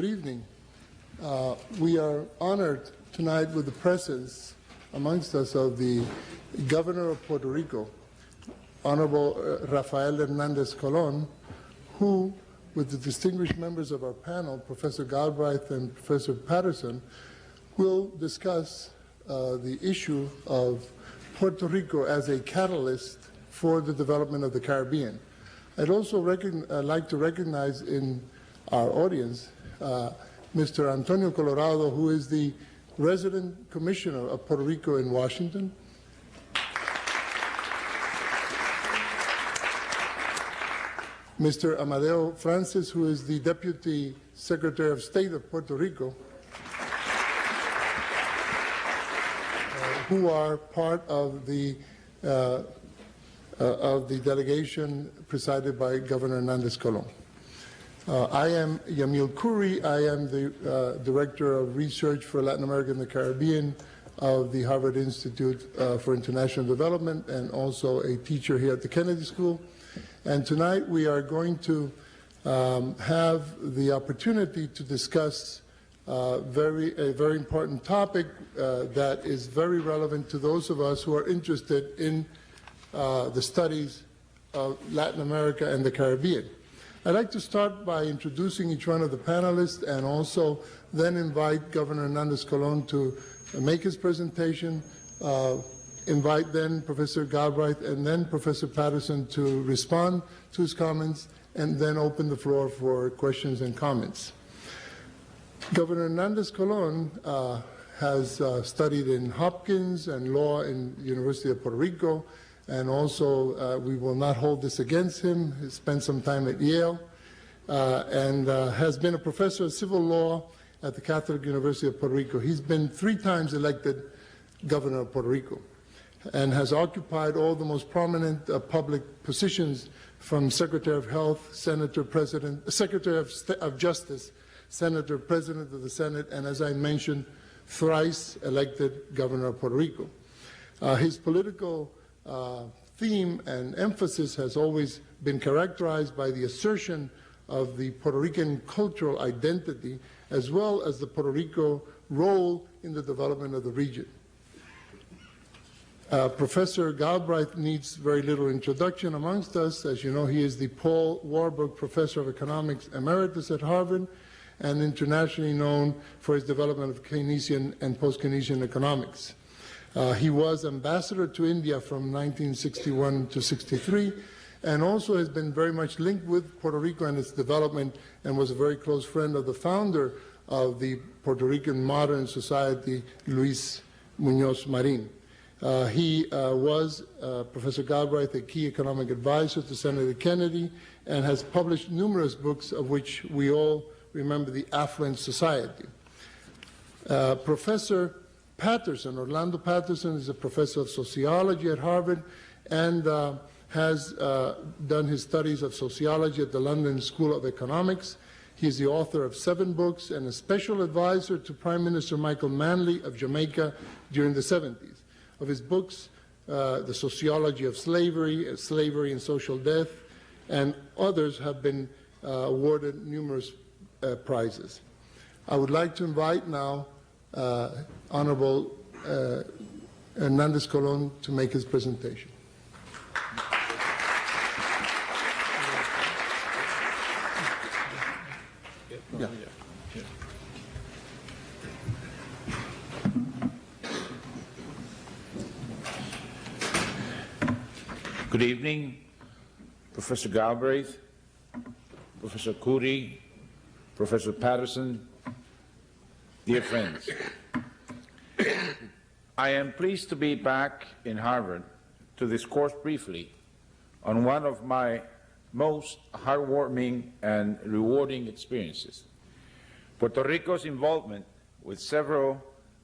Good evening. We are honored tonight with the presence amongst us of the Governor of Puerto Rico, Honorable Rafael Hernandez Colon, who, with the distinguished members of our panel, Professor Galbraith and Professor Patterson, will discuss the issue of Puerto Rico as a catalyst for the development of the Caribbean. I'd also like to recognize in our audience Mr. Antonio Colorado, who is the resident commissioner of Puerto Rico in Washington. Mr. Amadeo Francis, who is the Deputy Secretary of State of Puerto Rico, who are part of the delegation presided by Governor Hernandez Colon. I am Yamil Khoury. I am the Director of Research for Latin America and the Caribbean of the Harvard Institute for International Development, and also a teacher here at the Kennedy School. And tonight we are going to have the opportunity to discuss a very important topic that is very relevant to those of us who are interested in the studies of Latin America and the Caribbean. I'd like to start by introducing each one of the panelists and also then invite Governor Hernandez Colon to make his presentation, invite then Professor Galbraith and then Professor Patterson to respond to his comments, and then open the floor for questions and comments. Governor Hernandez Colon has studied in Hopkins and law in the University of Puerto Rico, and also we will not hold this against him. He spent some time at Yale and has been a professor of civil law at the Catholic University of Puerto Rico. He's been 3 times elected governor of Puerto Rico and has occupied all the most prominent public positions, from Secretary of Health, Senator President, Secretary of Justice, Senator President of the Senate, and as I mentioned, thrice elected governor of Puerto Rico. His political theme and emphasis has always been characterized by the assertion of the Puerto Rican cultural identity, as well as the Puerto Rico role in the development of the region. Professor Galbraith needs very little introduction amongst us. As you know, he is the Paul Warburg Professor of Economics Emeritus at Harvard and internationally known for his development of Keynesian and post-Keynesian economics. He was ambassador to India from 1961 to 63, and also has been very much linked with Puerto Rico and its development, and was a very close friend of the founder of the Puerto Rican Modern Society, Luis Muñoz Marin. He was, Professor Galbraith, a key economic advisor to Senator Kennedy, and has published numerous books, of which we all remember The Affluent Society. Professor Patterson, Orlando Patterson, is a professor of sociology at Harvard and has done his studies of sociology at the London School of Economics. He is the author of 7 books and a special advisor to Prime Minister Michael Manley of Jamaica during the 70s. Of his books, The Sociology of Slavery, Slavery and Social Death, and others have been awarded numerous prizes. I would like to invite now Honorable Hernandez Colon to make his presentation. Yeah. Good evening, Professor Galbraith, Professor Khoury, Professor Patterson, dear friends. I am pleased to be back in Harvard to discourse briefly on one of my most heartwarming and rewarding experiences, Puerto Rico's involvement with several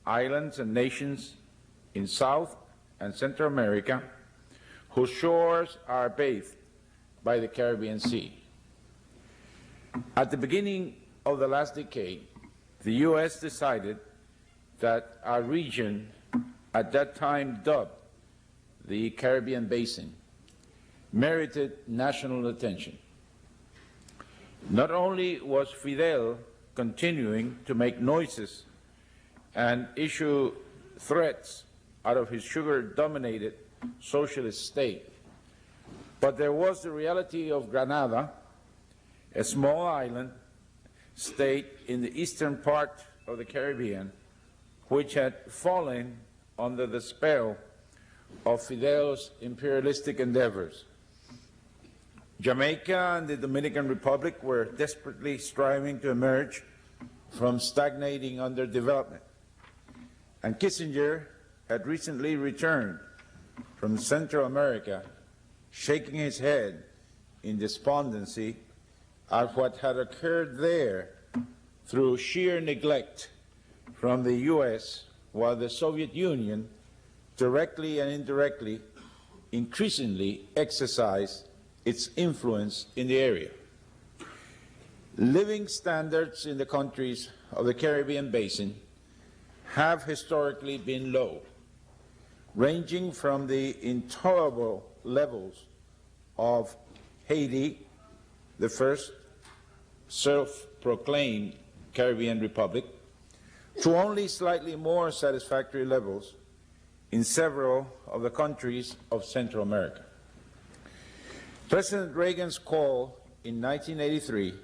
islands and nations in South and Central America whose shores are bathed by the Caribbean Sea. At the beginning of the last decade, the U.S. decided that our region, at that time dubbed the Caribbean Basin, merited national attention. Not only was Fidel continuing to make noises and issue threats out of his sugar-dominated socialist state. But there was the reality of Grenada, a small island state in the eastern part of the Caribbean, which had fallen under the spell of Fidel's imperialistic endeavors. Jamaica and the Dominican Republic were desperately striving to emerge from stagnating underdevelopment. And Kissinger had recently returned from Central America, shaking his head in despondency at what had occurred there through sheer neglect from the U.S., while the Soviet Union, directly and indirectly, increasingly exercised its influence in the area. Living standards in the countries of the Caribbean Basin have historically been low, ranging from the intolerable levels of Haiti, the first self-proclaimed Caribbean republic, to only slightly more satisfactory levels in several of the countries of Central America. President Reagan's call in 1983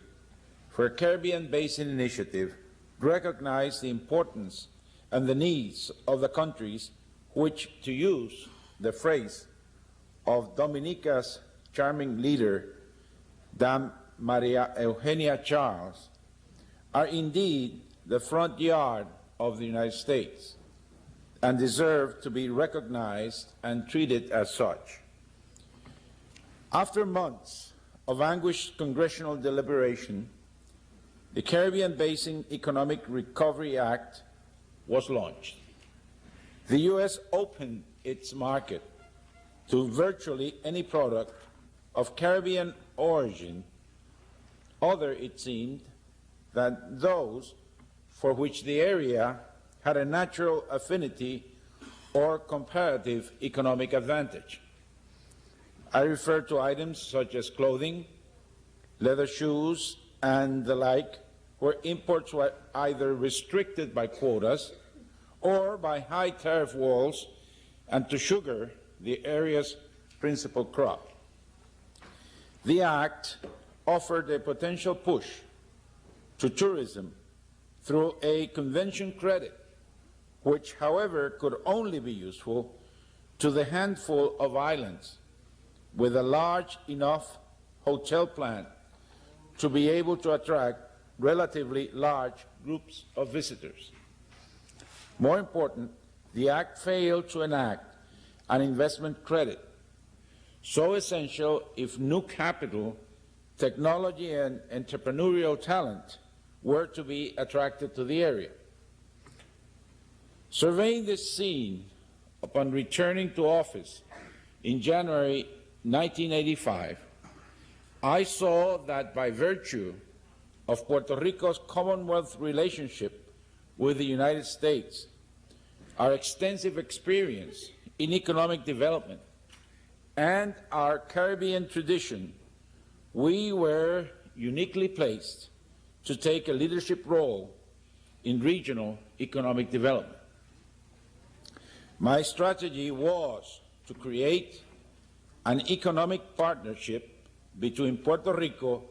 for a Caribbean Basin initiative recognized the importance and the needs of the countries which, to use the phrase of Dominica's charming leader, Dame Maria Eugenia Charles, are indeed the front yard of the United States and deserve to be recognized and treated as such. After months of anguished congressional deliberation, the Caribbean Basin Economic Recovery Act was launched. The U.S. opened its market to virtually any product of Caribbean origin, other, it seemed, than those for which the area had a natural affinity or comparative economic advantage. I refer to items such as clothing, leather shoes, and the like, where imports were either restricted by quotas or by high tariff walls, and to sugar, the area's principal crop. The Act offered a potential push to tourism through a convention credit, which, however, could only be useful to the handful of islands with a large enough hotel plant to be able to attract relatively large groups of visitors. More important, the Act failed to enact an investment credit, so essential if new capital, technology, and entrepreneurial talent were to be attracted to the area. Surveying this scene upon returning to office in January 1985, I saw that by virtue of Puerto Rico's Commonwealth relationship with the United States, our extensive experience in economic development, and our Caribbean tradition, we were uniquely placed to take a leadership role in regional economic development. My strategy was to create an economic partnership between Puerto Rico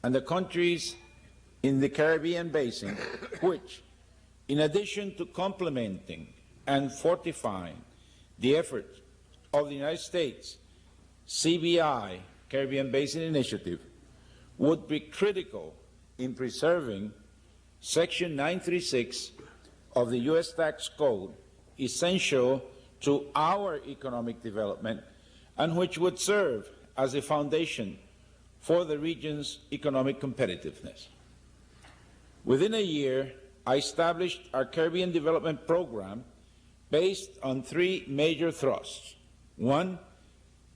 and the countries in the Caribbean Basin, which, in addition to complementing and fortifying the efforts of the United States CBI, Caribbean Basin Initiative, would be critical in preserving Section 936 of the U.S. Tax Code, essential to our economic development, and which would serve as a foundation for the region's economic competitiveness. Within a year, I established our Caribbean Development Program based on three major thrusts. One,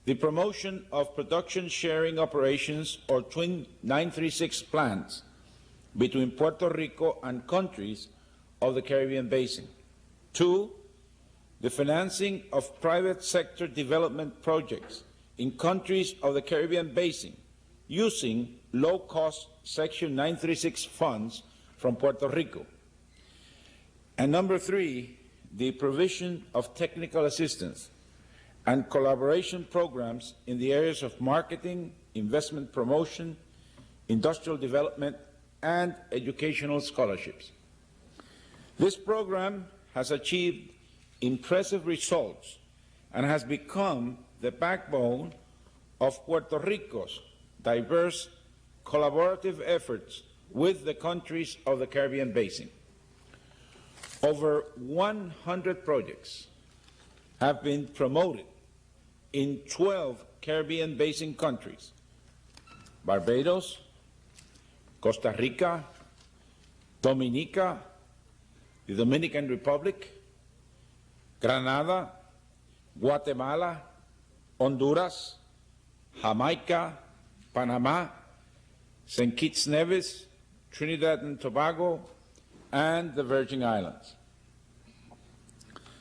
the promotion of production sharing operations or Twin 936 plans between Puerto Rico and countries of the Caribbean Basin. Two, the financing of private sector development projects in countries of the Caribbean Basin using low-cost Section 936 funds from Puerto Rico. And number three, the provision of technical assistance and collaboration programs in the areas of marketing, investment promotion, industrial development, and educational scholarships. This program has achieved impressive results and has become the backbone of Puerto Rico's diverse collaborative efforts with the countries of the Caribbean Basin. Over 100 projects have been promoted in 12 Caribbean Basin countries: Barbados, Costa Rica, Dominica, the Dominican Republic, Grenada, Guatemala, Honduras, Jamaica, Panama, St. Kitts Nevis, Trinidad and Tobago, and the Virgin Islands.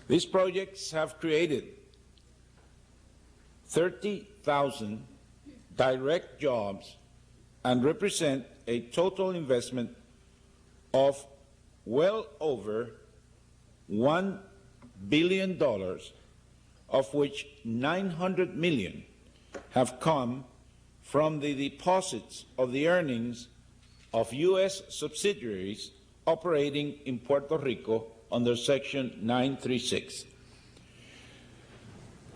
These projects have created 30,000 direct jobs and represent a total investment of well over $1 billion, of which $900 million have come from the deposits of the earnings of U.S. subsidiaries operating in Puerto Rico under Section 936.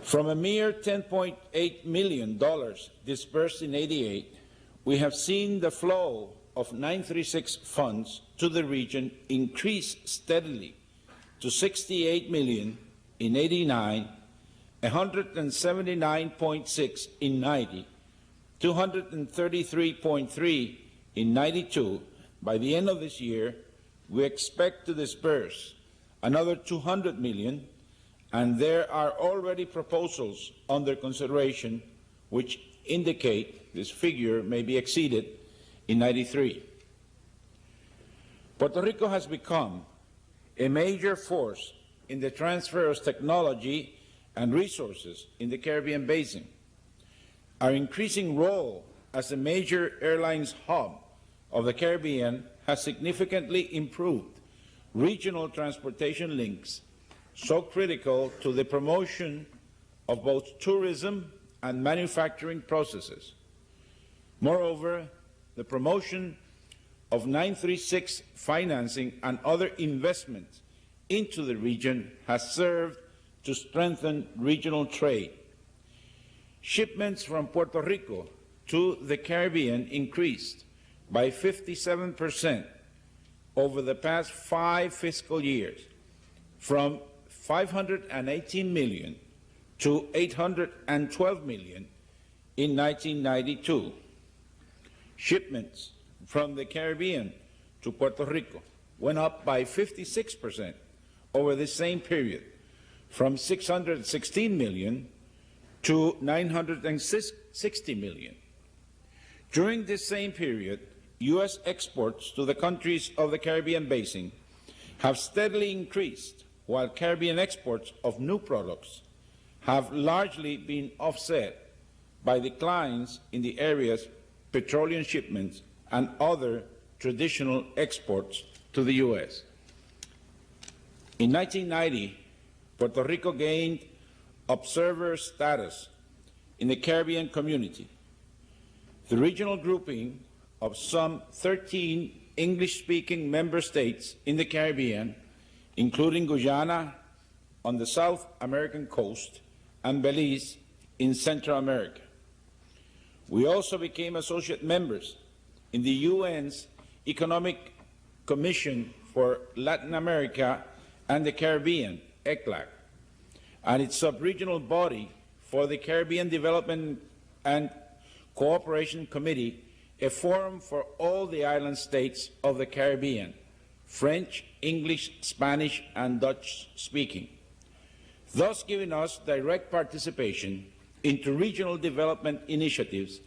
From a mere $10.8 million disbursed in '88, we have seen the flow of 936 funds to the region increase steadily to $68 million in '89, $179.6 in '90, $233.3 in '92. By the end of this year, we expect to disburse another $200 million, and there are already proposals under consideration which indicate this figure may be exceeded in '93. Puerto Rico has become a major force in the transfer of technology and resources in the Caribbean Basin. Our increasing role as a major airlines hub of the Caribbean has significantly improved regional transportation links so critical to the promotion of both tourism and manufacturing processes. Moreover, the promotion of 936 financing and other investments into the region has served to strengthen regional trade. Shipments from Puerto Rico to the Caribbean increased by 57% over the past 5 fiscal years, from $518 million to $812 million in 1992. Shipments from the Caribbean to Puerto Rico went up by 56% over the same period, from $616 million to $960 million. During this same period, U.S. exports to the countries of the Caribbean Basin have steadily increased, while Caribbean exports of new products have largely been offset by declines in the area's petroleum shipments and other traditional exports to the U.S. In 1990, Puerto Rico gained observer status in the Caribbean community. The regional grouping of some 13 English-speaking member states in the Caribbean, including Guyana on the South American coast and Belize in Central America. We also became associate members in the UN's Economic Commission for Latin America and the Caribbean, ECLAC, and its sub-regional body for the Caribbean Development and Cooperation Committee, a forum for all the island states of the Caribbean, French, English, Spanish, and Dutch speaking, thus giving us direct participation into regional development initiatives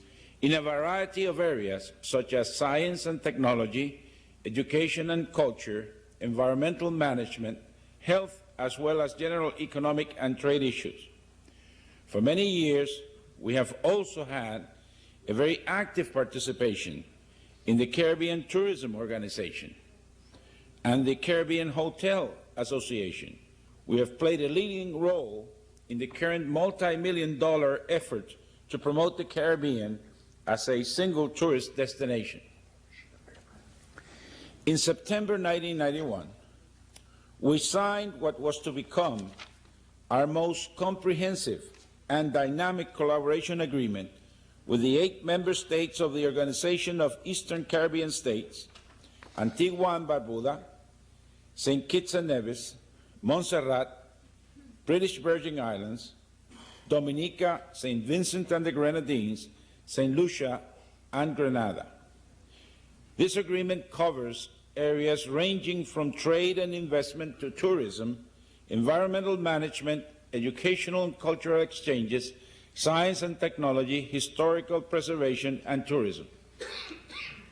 in a variety of areas such as science and technology, education and culture, environmental management, health, as well as general economic and trade issues. For many years, we have also had a very active participation in the Caribbean Tourism Organization, and the Caribbean Hotel Association, we have played a leading role in the current multi-million-dollar effort to promote the Caribbean as a single tourist destination. In September 1991, we signed what was to become our most comprehensive and dynamic collaboration agreement with the 8 member states of the Organization of Eastern Caribbean States, Antigua and Barbuda, St. Kitts and Nevis, Montserrat, British Virgin Islands, Dominica, St. Vincent and the Grenadines, St. Lucia, and Grenada. This agreement covers areas ranging from trade and investment to tourism, environmental management, educational and cultural exchanges, science and technology, historical preservation, and tourism.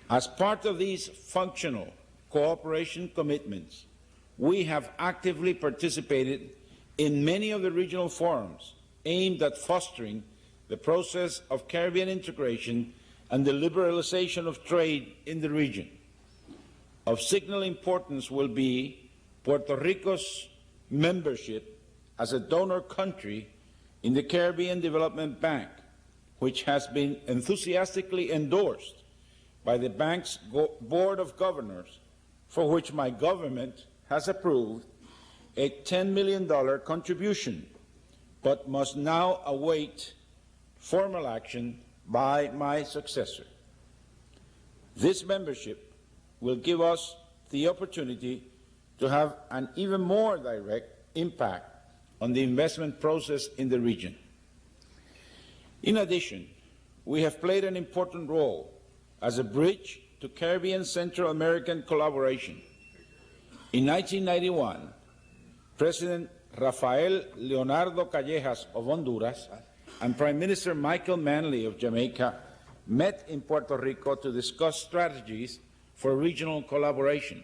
As part of these functional cooperation commitments, we have actively participated in many of the regional forums aimed at fostering the process of Caribbean integration and the liberalization of trade in the region. Of signal importance will be Puerto Rico's membership as a donor country in the Caribbean Development Bank, which has been enthusiastically endorsed by the bank's Board of Governors, for which my government has approved a $10 million contribution, but must now await formal action by my successor. This membership will give us the opportunity to have an even more direct impact on the investment process in the region. In addition, we have played an important role as a bridge to Caribbean Central American collaboration. In 1991, President Rafael Leonardo Callejas of Honduras and Prime Minister Michael Manley of Jamaica met in Puerto Rico to discuss strategies for regional collaboration.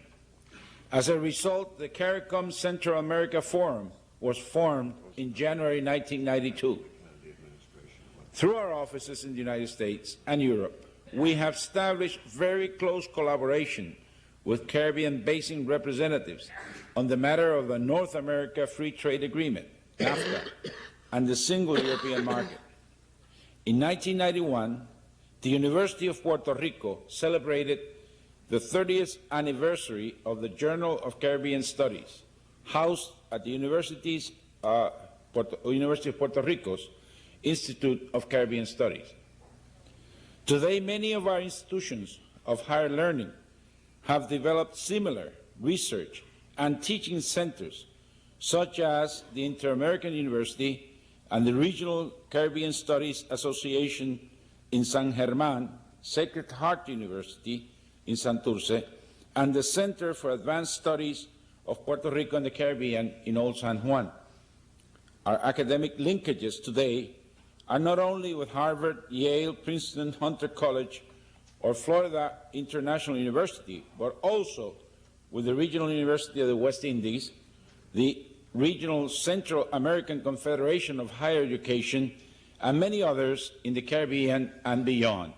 As a result, the CARICOM Central America Forum was formed in January 1992. Through our offices in the United States and Europe, we have established very close collaboration with Caribbean Basin representatives on the matter of the North America Free Trade Agreement, NAFTA, and the Single European Market. In 1991, the University of Puerto Rico celebrated the 30th anniversary of the Journal of Caribbean Studies, housed at the University of Puerto Rico's Institute of Caribbean Studies. Today, many of our institutions of higher learning have developed similar research and teaching centers, such as the Inter-American University and the Regional Caribbean Studies Association in San Germán, Sacred Heart University in Santurce, and the Center for Advanced Studies of Puerto Rico and the Caribbean in Old San Juan. Our academic linkages today are not only with Harvard, Yale, Princeton, Hunter College, or Florida International University, but also with the Regional University of the West Indies, the Regional Central American Confederation of Higher Education, and many others in the Caribbean and beyond.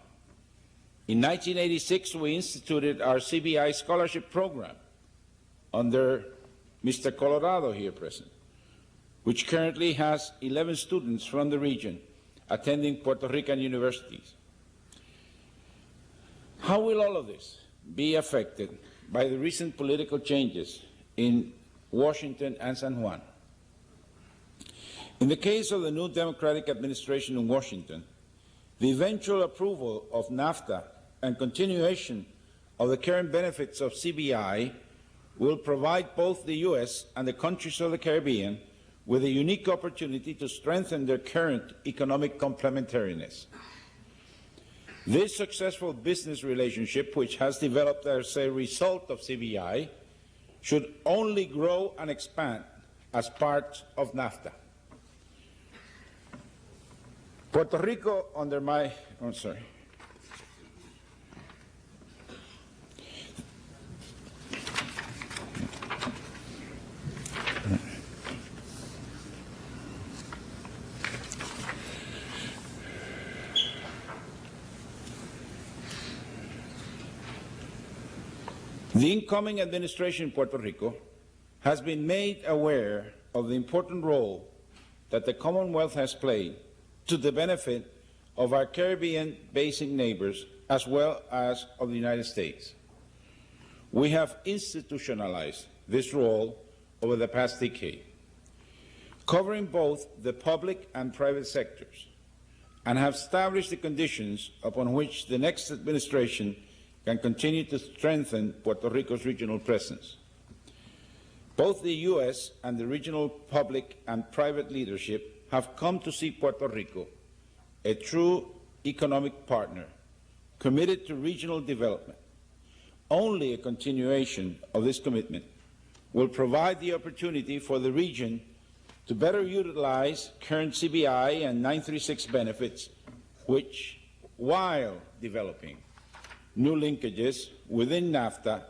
In 1986, we instituted our CBI scholarship program under Mr. Colorado here present, which currently has 11 students from the region attending Puerto Rican universities. How will all of this be affected by the recent political changes in Washington and San Juan? In the case of the new Democratic administration in Washington, the eventual approval of NAFTA and continuation of the current benefits of CBI will provide both the U.S. and the countries of the Caribbean with a unique opportunity to strengthen their current economic complementariness. This successful business relationship, which has developed as a result of CBI, should only grow and expand as part of NAFTA. Puerto Rico, under my, The incoming administration in Puerto Rico has been made aware of the important role that the Commonwealth has played to the benefit of our Caribbean basin neighbors as well as of the United States. We have institutionalized this role over the past decade, covering both the public and private sectors, and have established the conditions upon which the next administration can continue to strengthen Puerto Rico's regional presence. Both the U.S. and the regional public and private leadership have come to see Puerto Rico a true economic partner committed to regional development. Only a continuation of this commitment will provide the opportunity for the region to better utilize current CBI and 936 benefits, which, while developing new linkages within NAFTA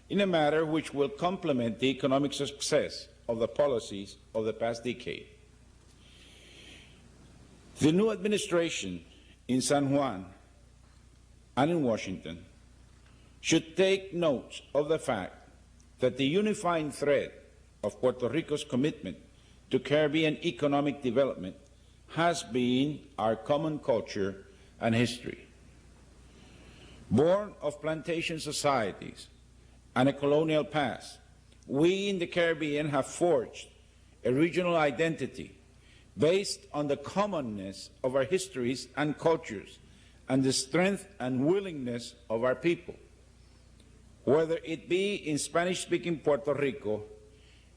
in a manner which will complement the economic success of the policies of the past decade. The new administration in San Juan and in Washington should take note of the fact that the unifying thread of Puerto Rico's commitment to Caribbean economic development has been our common culture and history. Born of plantation societies and a colonial past, we in the Caribbean have forged a regional identity based on the commonness of our histories and cultures and the strength and willingness of our people. Whether it be in Spanish-speaking Puerto Rico,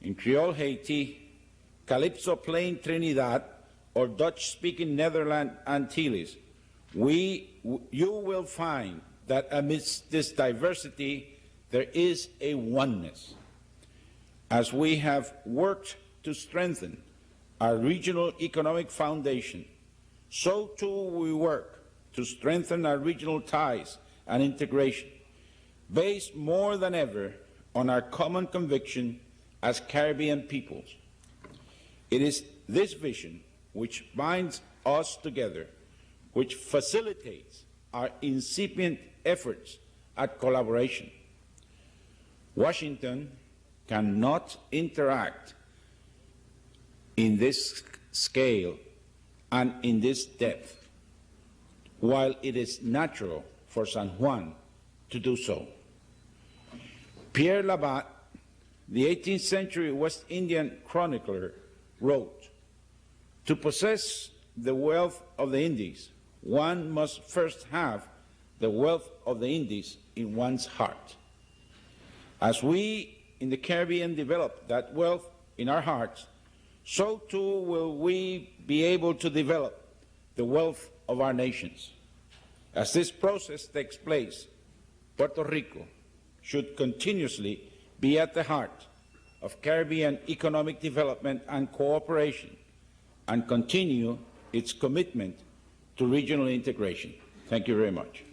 in Creole Haiti, Calypso Plain Trinidad, or Dutch-speaking Netherlands Antilles, you will find that amidst this diversity there is a oneness. As we have worked to strengthen our regional economic foundation, so too we work to strengthen our regional ties and integration, based more than ever on our common conviction as Caribbean peoples. It is this vision which binds us together, which facilitates our incipient efforts at collaboration. Washington cannot interact in this scale and in this depth, while it is natural for San Juan to do so. Pierre Labat, the 18th century West Indian chronicler, wrote, "To possess the wealth of the Indies, one must first have the wealth of the Indies in one's heart." As we in the Caribbean develop that wealth in our hearts, so too will we be able to develop the wealth of our nations. As this process takes place, Puerto Rico should continuously be at the heart of Caribbean economic development and cooperation, and continue its commitment to regional integration. Thank you very much.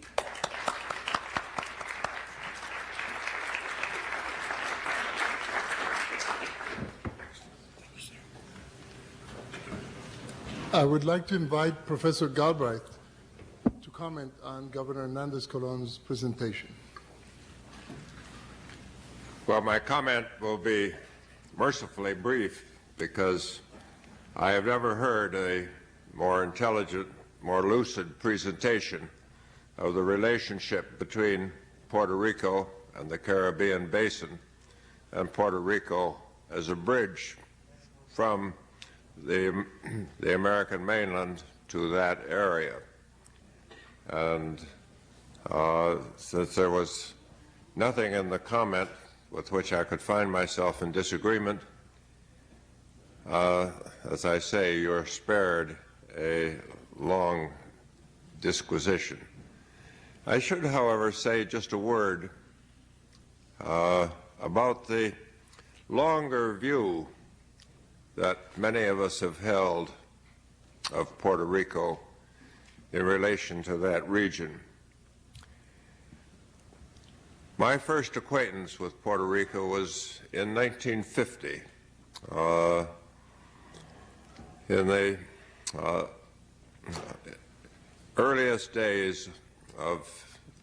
I would like to invite Professor Galbraith to comment on Governor Hernandez Colon's presentation. Well, my comment will be mercifully brief because I have never heard a more intelligent, more lucid presentation of the relationship between Puerto Rico and the Caribbean basin and Puerto Rico as a bridge from the American mainland to that area. And since there was nothing in the comment with which I could find myself in disagreement, as I say, you're spared a long disquisition. I should, however, say just a word about the longer view that many of us have held of Puerto Rico in relation to that region. My first acquaintance with Puerto Rico was in 1950, in the earliest days of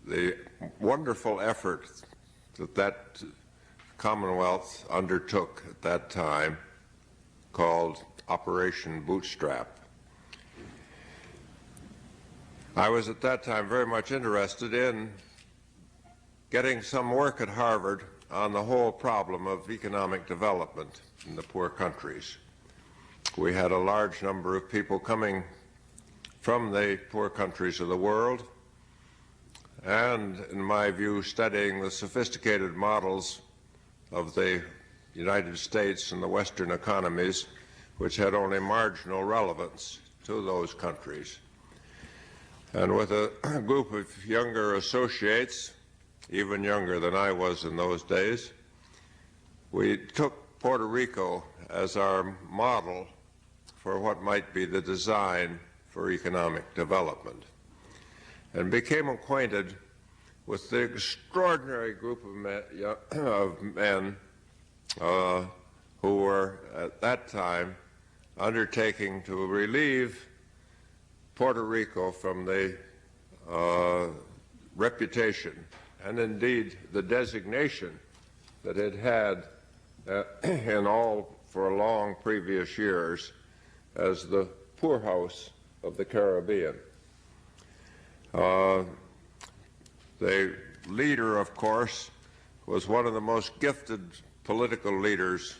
the wonderful effort that that Commonwealth undertook at that time, called Operation Bootstrap. I was at that time very much interested in getting some work at Harvard on the whole problem of economic development in the poor countries. We had a large number of people coming from the poor countries of the world, and, in my view, studying the sophisticated models of the United States and the Western economies, which had only marginal relevance to those countries. And with a group of younger associates, even younger than I was in those days, we took Puerto Rico as our model for what might be the design for economic development, and became acquainted with the extraordinary group of men who were at that time undertaking to relieve Puerto Rico from the reputation and indeed the designation that it had for long previous years as the poorhouse of the Caribbean. The leader, of course, was one of the most gifted political leaders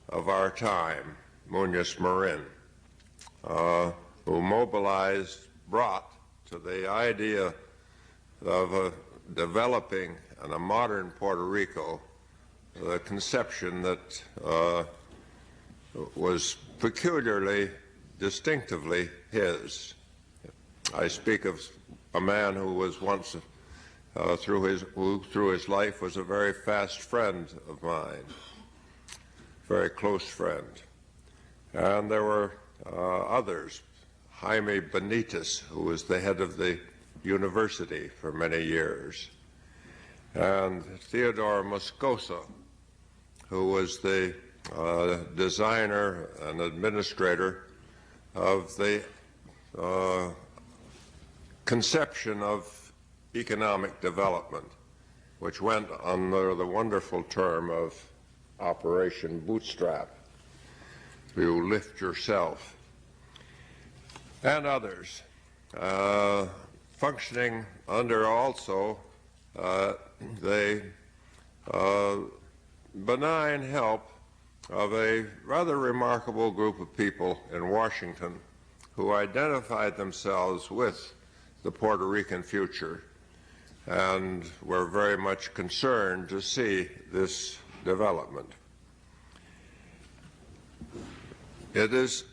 of our time, Muñoz Marin, who brought to the idea of developing a modern Puerto Rico the conception that was peculiarly, distinctively his. I speak of a man who was once, through his life, was a very fast friend of mine, very close friend. And there were others. Jaime Benitez, who was the head of the university for many years, and Theodore Moscoso, who was the designer and administrator of the conception of economic development, which went under the wonderful term of Operation Bootstrap, you lift yourself, and others, functioning under also the benign help of a rather remarkable group of people in Washington who identified themselves with the Puerto Rican future and were very much concerned to see this development. It is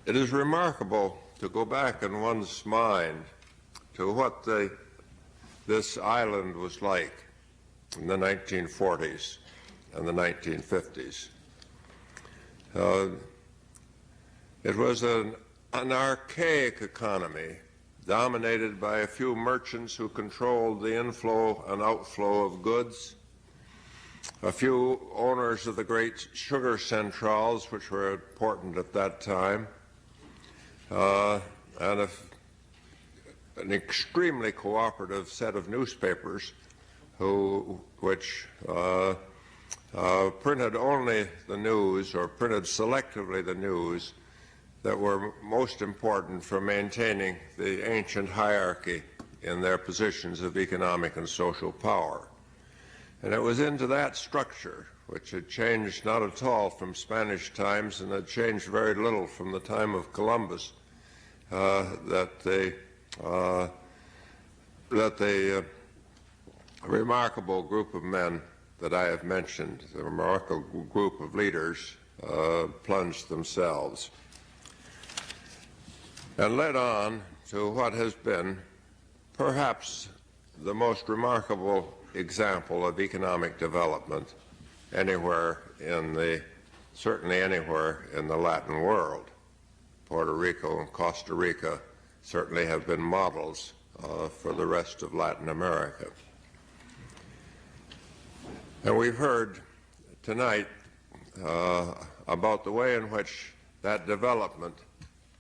remarkable to go back in one's mind to what this island was like in the 1940s and the 1950s. It was an archaic economy dominated by a few merchants who controlled the inflow and outflow of goods, a few owners of the great sugar centrales, which were important at that time, and an extremely cooperative set of newspapers which printed only the news, or printed selectively the news that were most important for maintaining the ancient hierarchy in their positions of economic and social power. And it was into that structure, which had changed not at all from Spanish times and had changed very little from the time of Columbus, that the remarkable group of men that I have mentioned, the remarkable group of leaders, plunged themselves and led on to what has been perhaps the most remarkable example of economic development certainly anywhere in the Latin world. Puerto Rico and Costa Rica certainly have been models for the rest of Latin America. And we've heard tonight about the way in which that development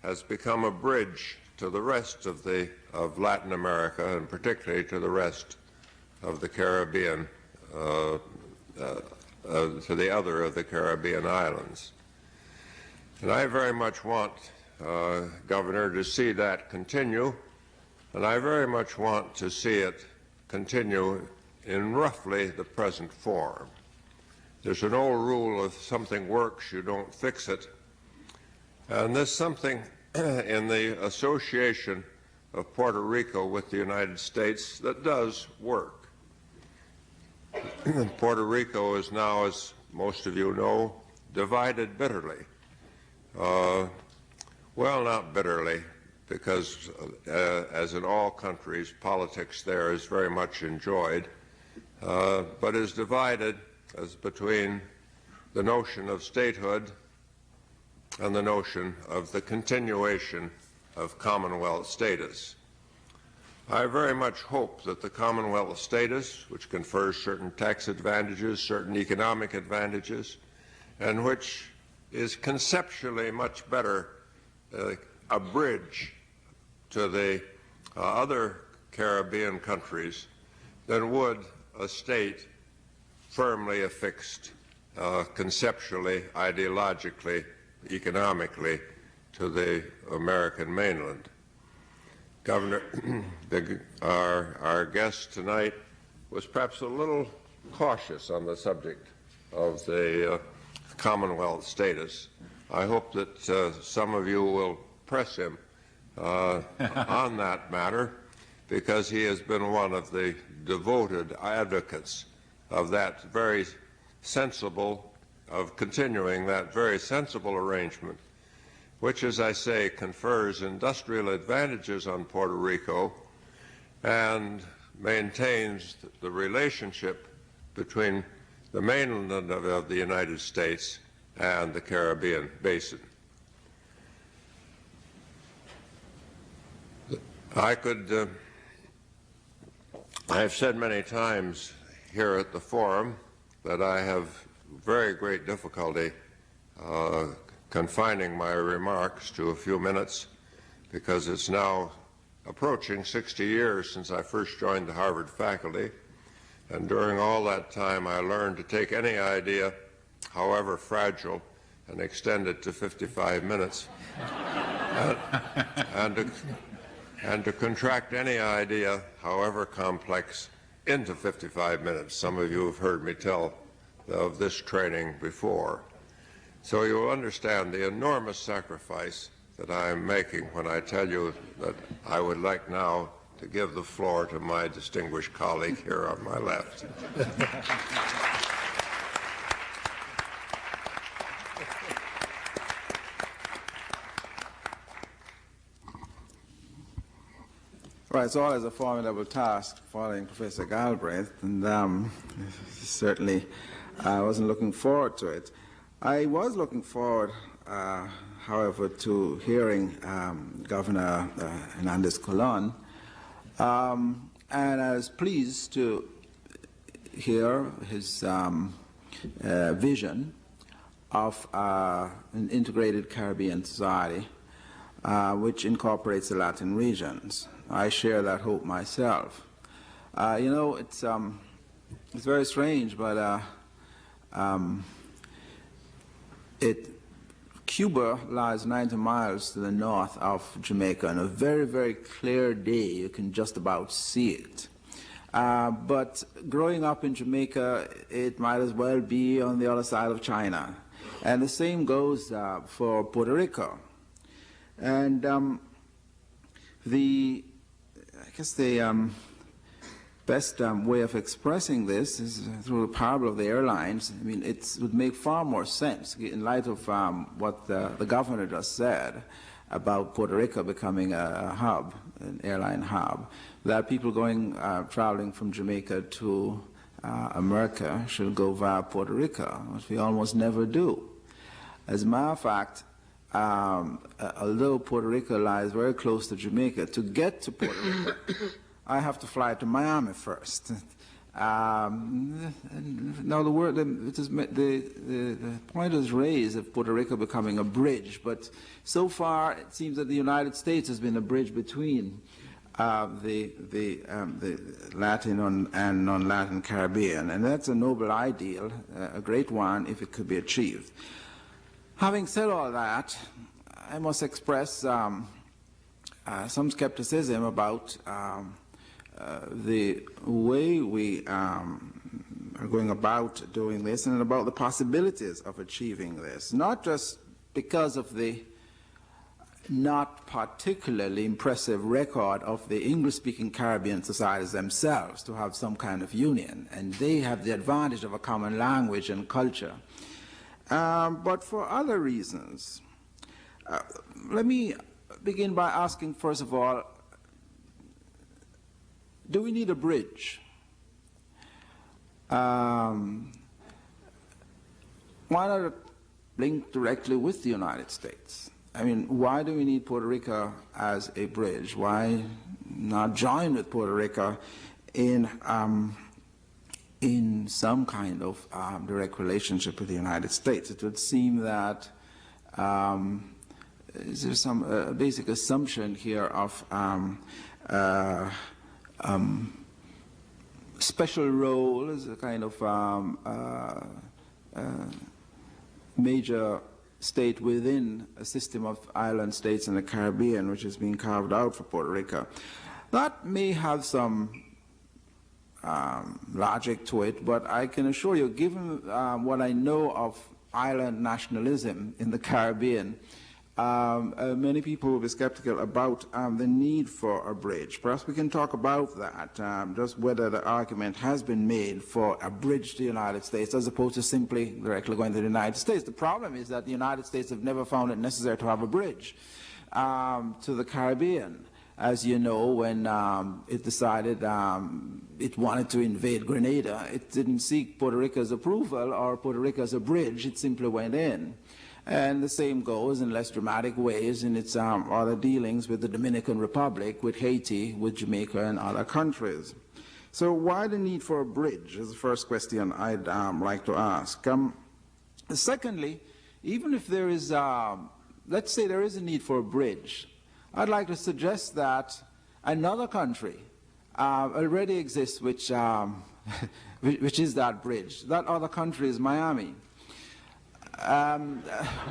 has become a bridge to the rest of Latin America, and particularly to the rest of the Caribbean, to the other of the Caribbean islands. And I very much want, Governor, to see that continue, and I very much want to see it continue in roughly the present form. There's an old rule: if something works, you don't fix it. And there's something in the association of Puerto Rico with the United States that does work. Puerto Rico is now, as most of you know, divided bitterly. Well, not bitterly, because as in all countries, politics there is very much enjoyed, but is divided as between the notion of statehood and the notion of the continuation of Commonwealth status. I very much hope that the Commonwealth status, which confers certain tax advantages, certain economic advantages, and which is conceptually much better a bridge to the other Caribbean countries than would a state firmly affixed conceptually, ideologically, economically to the American mainland. Governor, our guest tonight was perhaps a little cautious on the subject of the Commonwealth status. I hope that some of you will press him on that matter, because he has been one of the devoted advocates of that very sensible, of continuing that very sensible arrangement, which, as I say, confers industrial advantages on Puerto Rico and maintains the relationship between the mainland of the United States and the Caribbean basin. I have said many times here at the forum that I have very great difficulty confining my remarks to a few minutes, because it's now approaching 60 years since I first joined the Harvard faculty, and during all that time I learned to take any idea, however fragile, and extend it to 55 minutes, and to contract any idea, however complex, into 55 minutes. Some of you have heard me tell of this training before. So you will understand the enormous sacrifice that I am making when I tell you that I would like now to give the floor to my distinguished colleague here on my left. Right, it's always a formidable task following Professor Galbraith, and certainly I wasn't looking forward to it. I was looking forward, however, to hearing Governor Hernandez Colon, and I was pleased to hear his vision of an integrated Caribbean society which incorporates the Latin regions. I share that hope myself. You know, it's very strange, but Cuba lies 90 miles to the north of Jamaica. On a very, very clear day, you can just about see it. But growing up in Jamaica, it might as well be on the other side of China. And the same goes for Puerto Rico. And I guess the best way of expressing this is through the parable of the airlines. I mean, it would make far more sense in light of what the governor just said about Puerto Rico becoming a hub, an airline hub, that people traveling from Jamaica to America should go via Puerto Rico, which we almost never do. As a matter of fact, although Puerto Rico lies very close to Jamaica, to get to Puerto Rico, I have to fly to Miami first. Now the point is raised of Puerto Rico becoming a bridge, but so far it seems that the United States has been a bridge between the Latin and non-Latin Caribbean, and that's a noble ideal, a great one if it could be achieved. Having said all that, I must express some skepticism about the way we are going about doing this and about the possibilities of achieving this, not just because of the not particularly impressive record of the English-speaking Caribbean societies themselves to have some kind of union, and they have the advantage of a common language and culture, but for other reasons. Let me begin by asking, first of all, do we need a bridge? Why not link directly with the United States? I mean, why do we need Puerto Rico as a bridge? Why not join with Puerto Rico in some kind of direct relationship with the United States? It would seem that there's some basic assumption here of special role as a kind of major state within a system of island states in the Caribbean, which is being carved out for Puerto Rico. That may have some logic to it, but I can assure you, given what I know of island nationalism in the Caribbean, many people will be skeptical about the need for a bridge. Perhaps we can talk about that, just whether the argument has been made for a bridge to the United States as opposed to simply directly going to the United States. The problem is that the United States have never found it necessary to have a bridge to the Caribbean. As you know, when it decided it wanted to invade Grenada, it didn't seek Puerto Rico's approval or Puerto Rico as a bridge, it simply went in. And the same goes in less dramatic ways in its other dealings with the Dominican Republic, with Haiti, with Jamaica, and other countries. So why the need for a bridge is the first question I'd like to ask. Secondly, even if there is, let's say there is a need for a bridge, I'd like to suggest that another country already exists which, which is that bridge. That other country is Miami.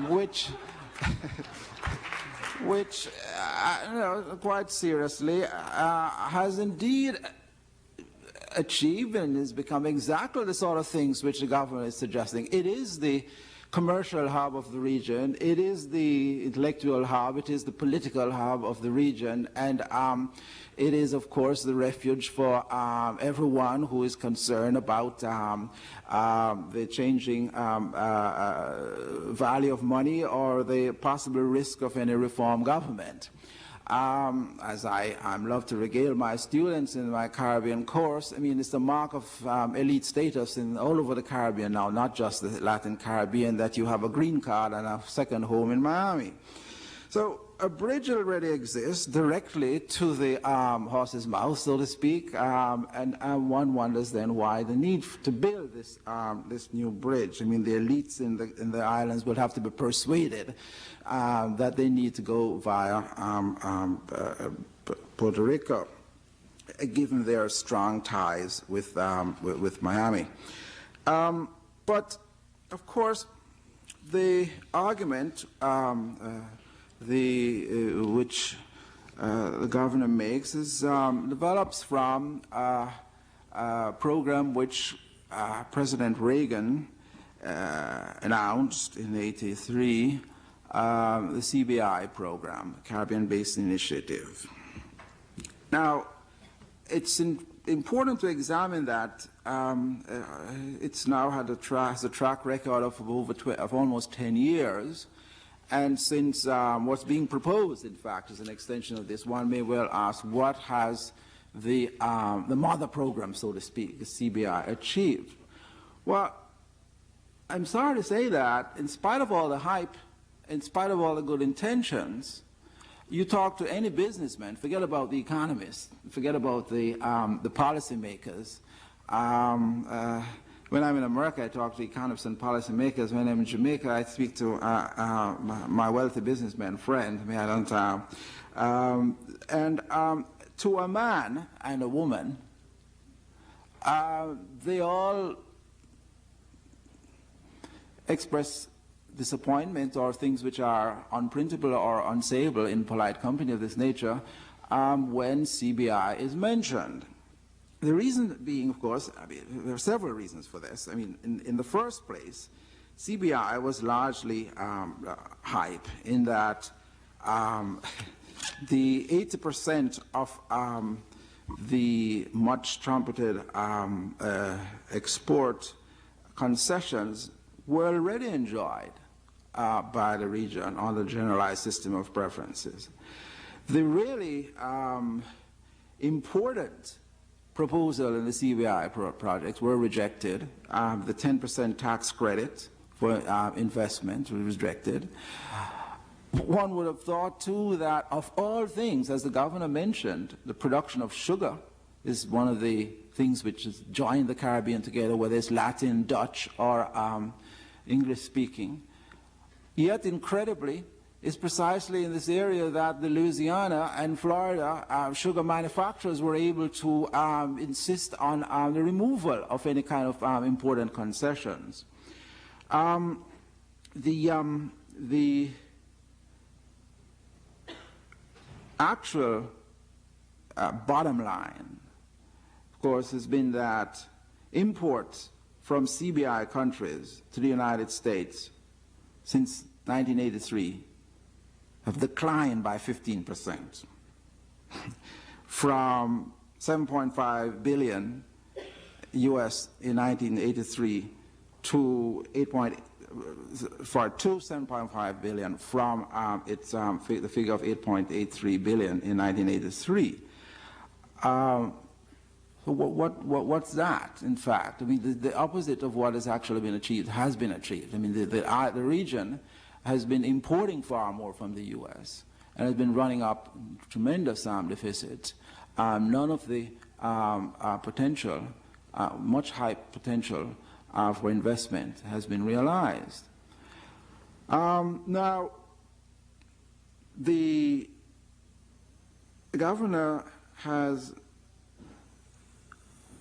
Which quite seriously, has indeed achieved and has become exactly the sort of things which the government is suggesting. It is the commercial hub of the region, it is the intellectual hub, it is the political hub of the region, and it is, of course, the refuge for everyone who is concerned about the changing value of money or the possible risk of any reform government. As I love to regale my students in my Caribbean course, I mean, it's the mark of elite status all over the Caribbean now, not just the Latin Caribbean, that you have a green card and a second home in Miami. So a bridge already exists directly to the horse's mouth, so to speak, and one wonders then why the need to build this this new bridge. I mean, the elites in the islands will have to be persuaded that they need to go via Puerto Rico, given their strong ties with Miami. But of course, the argument which the governor makes is develops from a program which President Reagan announced in '83, the CBI program, Caribbean Basin Initiative. Now, it's important to examine that. It's now has a track record of almost 10 years. And since what's being proposed, in fact, is an extension of this, one may well ask, what has the mother program, so to speak, the CBI, achieved? Well, I'm sorry to say that, in spite of all the hype, in spite of all the good intentions, you talk to any businessman, forget about the economists, forget about the policymakers, when I'm in America, I talk to economists and policymakers. When I'm in Jamaica, I speak to my wealthy businessman friend. I don't, to a man and a woman, they all express disappointment or things which are unprintable or unsayable in polite company of this nature when CBI is mentioned. The reason being, of course, I mean, there are several reasons for this. I mean, in the first place, CBI was largely hype in that the 80% of the much trumpeted export concessions were already enjoyed by the region on the generalized system of preferences. The really important proposal in the CBI projects were rejected. The 10% tax credit for investment was rejected. One would have thought, too, that of all things, as the governor mentioned, the production of sugar is one of the things which has joined the Caribbean together, whether it's Latin, Dutch, or English-speaking. Yet, incredibly, it's precisely in this area that the Louisiana and Florida sugar manufacturers were able to insist on the removal of any kind of important concessions. The actual bottom line, of course, has been that imports from CBI countries to the United States since 1983 have declined by 15%, from 7.5 billion US in 1983 to 7.5 billion from the figure of 8.83 billion in 1983. What's that, in fact? I mean, the opposite of what has actually been achieved has been achieved. I mean, the region has been importing far more from the U.S. and has been running up tremendous deficits. None of the potential, much high potential for investment has been realized. Now, the governor has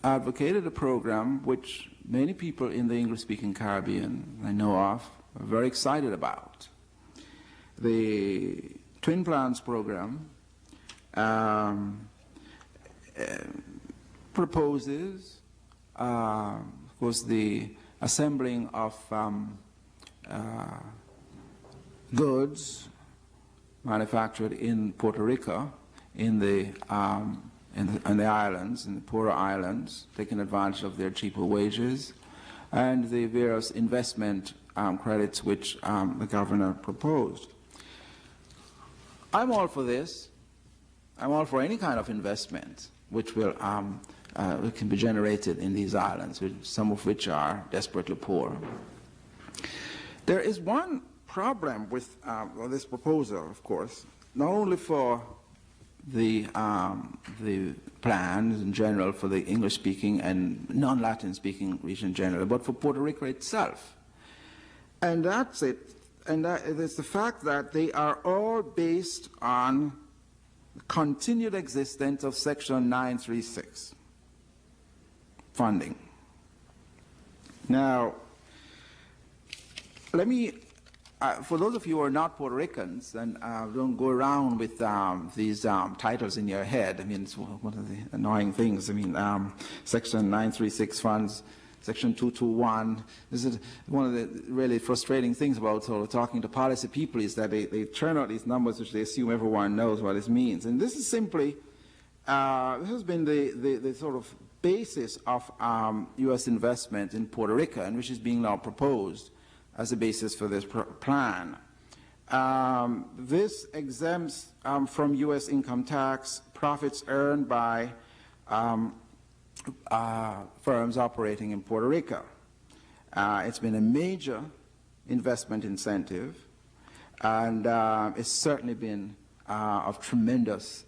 advocated a program which many people in the English-speaking Caribbean I know of are very excited about. The Twin Plans program proposes, of course, the assembling of goods manufactured in Puerto Rico, in the islands, in the poorer islands, taking advantage of their cheaper wages, and the various investment credits which the governor proposed. I'm all for this. I'm all for any kind of investment which will can be generated in these islands, some of which are desperately poor. There is one problem with this proposal, of course, not only for the plans in general for the English-speaking and non-Latin-speaking region generally, but for Puerto Rico itself. And that's it. And that is the fact that they are all based on the continued existence of Section 936 funding. Now, let me, for those of you who are not Puerto Ricans and don't go around with these titles in your head, I mean, it's one of the annoying things. I mean, Section 936 funds, Section 221. This is one of the really frustrating things about sort of talking to policy people is that they turn out these numbers which they assume everyone knows what this means. And this is simply, this has been the sort of basis of U.S. investment in Puerto Rico, and which is being now proposed as a basis for this plan. This exempts from U.S. income tax profits earned by firms operating in Puerto Rico. It's been a major investment incentive, and it's certainly been of tremendous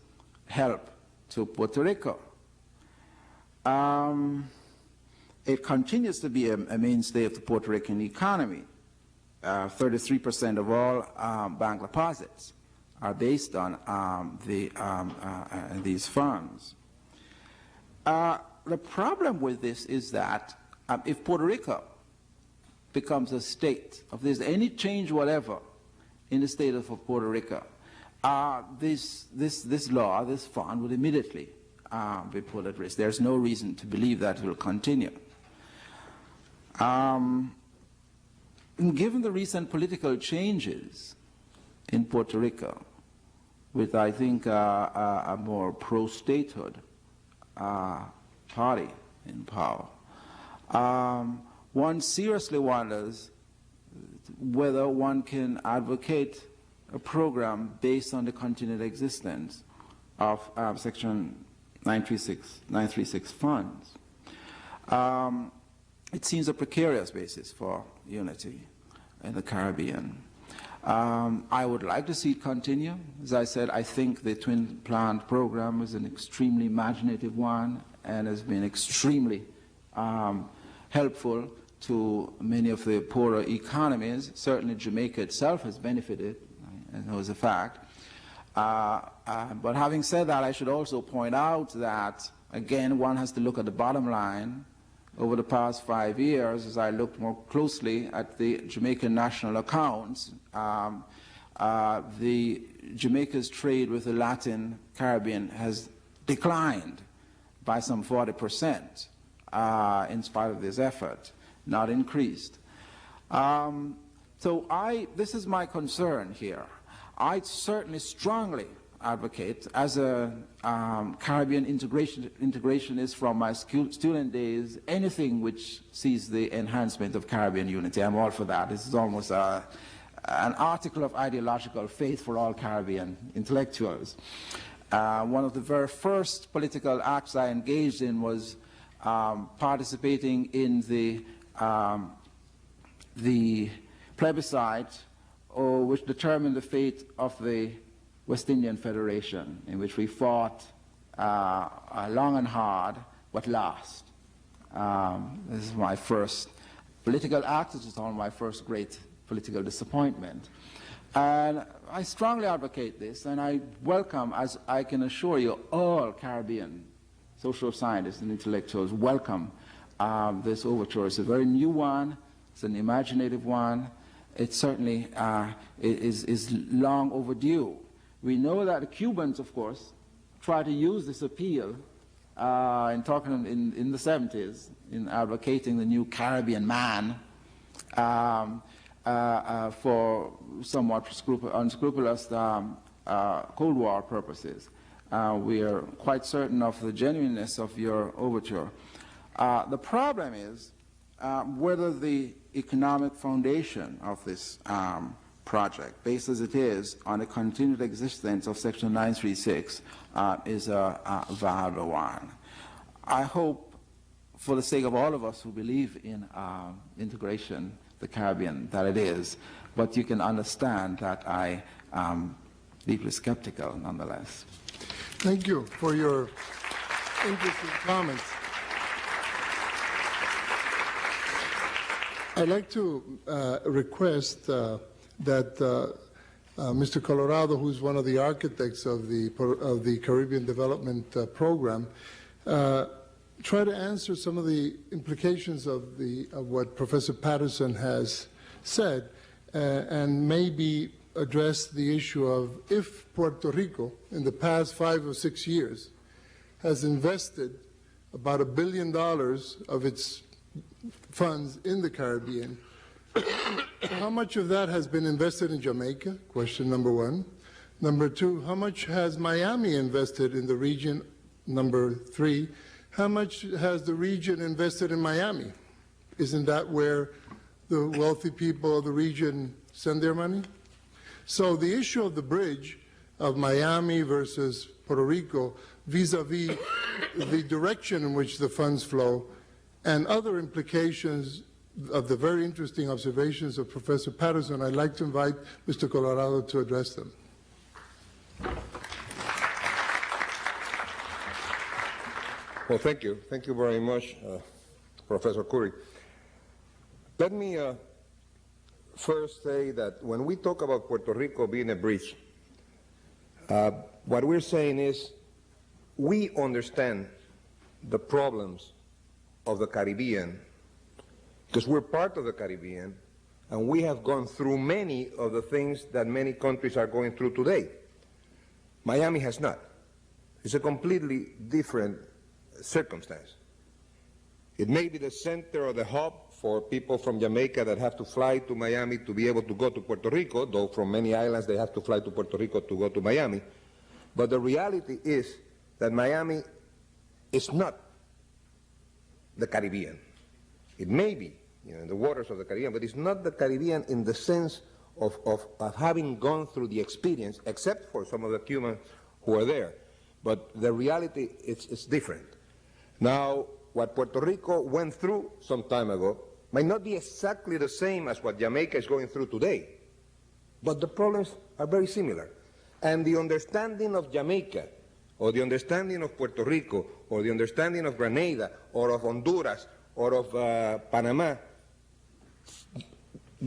help to Puerto Rico. it continues to be a mainstay of the Puerto Rican economy. 33% of all bank deposits are based on these funds. The problem with this is that if Puerto Rico becomes a state, if there's any change whatever in the state of Puerto Rico, this law, this fund, would immediately be put at risk. There's no reason to believe that it will continue. Given the recent political changes in Puerto Rico, with, I think, a more pro-statehood party in power, one seriously wonders whether one can advocate a program based on the continued existence of Section 936 funds. It seems a precarious basis for unity in the Caribbean. I would like to see it continue. As I said, I think the Twin Plant program is an extremely imaginative one and has been extremely helpful to many of the poorer economies. Certainly Jamaica itself has benefited, I know as a fact. But having said that, I should also point out that, again, one has to look at the bottom line. Over the past 5 years, as I looked more closely at the Jamaican national accounts, the Jamaica's trade with the Latin Caribbean has declined by some 40% in spite of this effort, not increased. This is my concern here. I certainly strongly advocate, as a Caribbean integrationist from my student days, anything which sees the enhancement of Caribbean unity. I'm all for that. This is almost an article of ideological faith for all Caribbean intellectuals. One of the very first political acts I engaged in was participating in the Plebiscite, which determined the fate of the West Indian Federation, in which we fought long and hard, but lost. This is my first political act. This is all my first great political disappointment. And I strongly advocate this, and I welcome, as I can assure you, all Caribbean social scientists and intellectuals welcome this overture. It's a very new one. It's an imaginative one. It certainly is long overdue. We know that the Cubans, of course, tried to use this appeal in the 70s in advocating the new Caribbean man for somewhat unscrupulous Cold War purposes. We are quite certain of the genuineness of your overture. The problem is whether the economic foundation of this project, based as it is on the continued existence of Section 936, is a viable one. I hope, for the sake of all of us who believe in integration, the Caribbean, that it is, but you can understand that I am deeply skeptical nonetheless. Thank you for your interesting comments. I'd like to request that Mr. Colorado, who's one of the architects of the Caribbean Development Program, try to answer some of the implications of what Professor Patterson has said, and maybe address the issue of if Puerto Rico, in the past 5 or 6 years, has invested about $1 billion of its funds in the Caribbean, how much of that has been invested in Jamaica? Question number one. Number two, how much has Miami invested in the region? Number three, how much has the region invested in Miami? Isn't that where the wealthy people of the region send their money? So the issue of the bridge of Miami versus Puerto Rico vis-a-vis the direction in which the funds flow and other implications of the very interesting observations of Professor Patterson, I'd like to invite Mr. Colorado to address them. Well, thank you. Thank you very much, Professor Curry. Let me first say that when we talk about Puerto Rico being a bridge, what we're saying is we understand the problems of the Caribbean because we're part of the Caribbean and we have gone through many of the things that many countries are going through today. Miami has not. It's a completely different circumstance. It may be the center or the hub for people from Jamaica that have to fly to Miami to be able to go to Puerto Rico, though from many islands they have to fly to Puerto Rico to go to Miami. But the reality is that Miami is not the Caribbean. It may be, in the waters of the Caribbean, but it's not the Caribbean in the sense of having gone through the experience, except for some of the Cubans who are there. But the reality is different. Now, what Puerto Rico went through some time ago might not be exactly the same as what Jamaica is going through today, but the problems are very similar. And the understanding of Jamaica, or the understanding of Puerto Rico, or the understanding of Grenada, or of Honduras, or of Panama,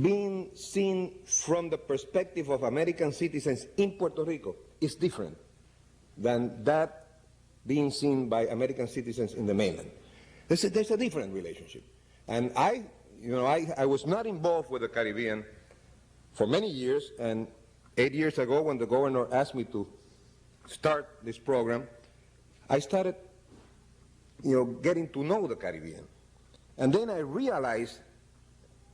being seen from the perspective of American citizens in Puerto Rico is different than that being seen by American citizens in the mainland. There's a different relationship. And I was not involved with the Caribbean for many years, and 8 years ago when the governor asked me to start this program, I started getting to know the Caribbean. And then I realized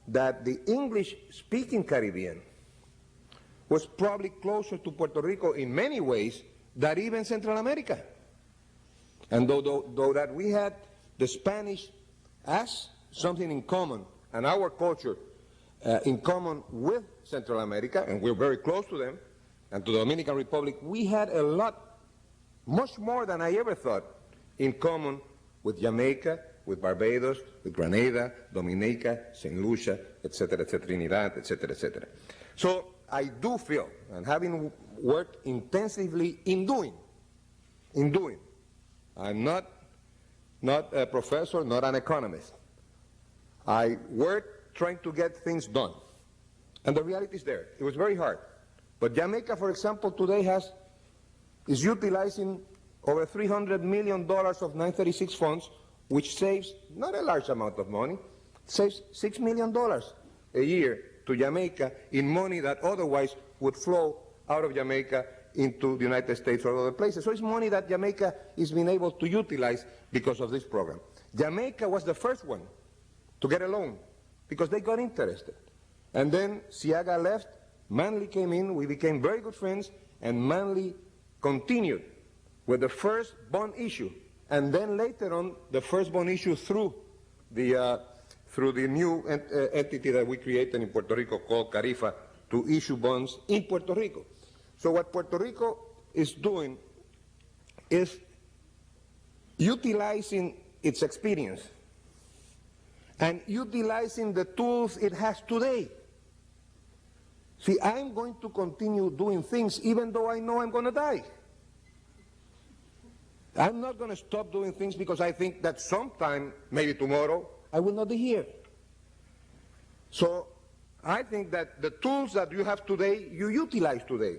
that the English-speaking Caribbean was probably closer to Puerto Rico in many ways than even Central America. And though that we had the Spanish as something in common, and our culture in common with Central America, and we're very close to them, and to the Dominican Republic, we had a lot, much more than I ever thought, in common with Jamaica, with Barbados, with Grenada, Dominica, St. Lucia, etc., Trinidad, etc., etc. So I do feel, and having worked intensively in doing, I'm not a professor, not an economist. I worked trying to get things done. And the reality is there. It was very hard. But Jamaica, for example, today is utilizing over $300 million of 936 funds, which saves not a large amount of money, saves $6 million a year to Jamaica in money that otherwise would flow out of Jamaica into the United States or other places. So it's money that Jamaica is being able to utilize because of this program. Jamaica was the first one to get a loan because they got interested. And then Siaga left, Manley came in, we became very good friends, and Manley continued with the first bond issue. And then later on, the first bond issue through the new entity that we created in Puerto Rico called Carifa to issue bonds in Puerto Rico. So what Puerto Rico is doing is utilizing its experience and utilizing the tools it has today. See, I'm going to continue doing things even though I know I'm going to die. I'm not going to stop doing things because I think that sometime, maybe tomorrow, I will not be here. So I think that the tools that you have today, you utilize today.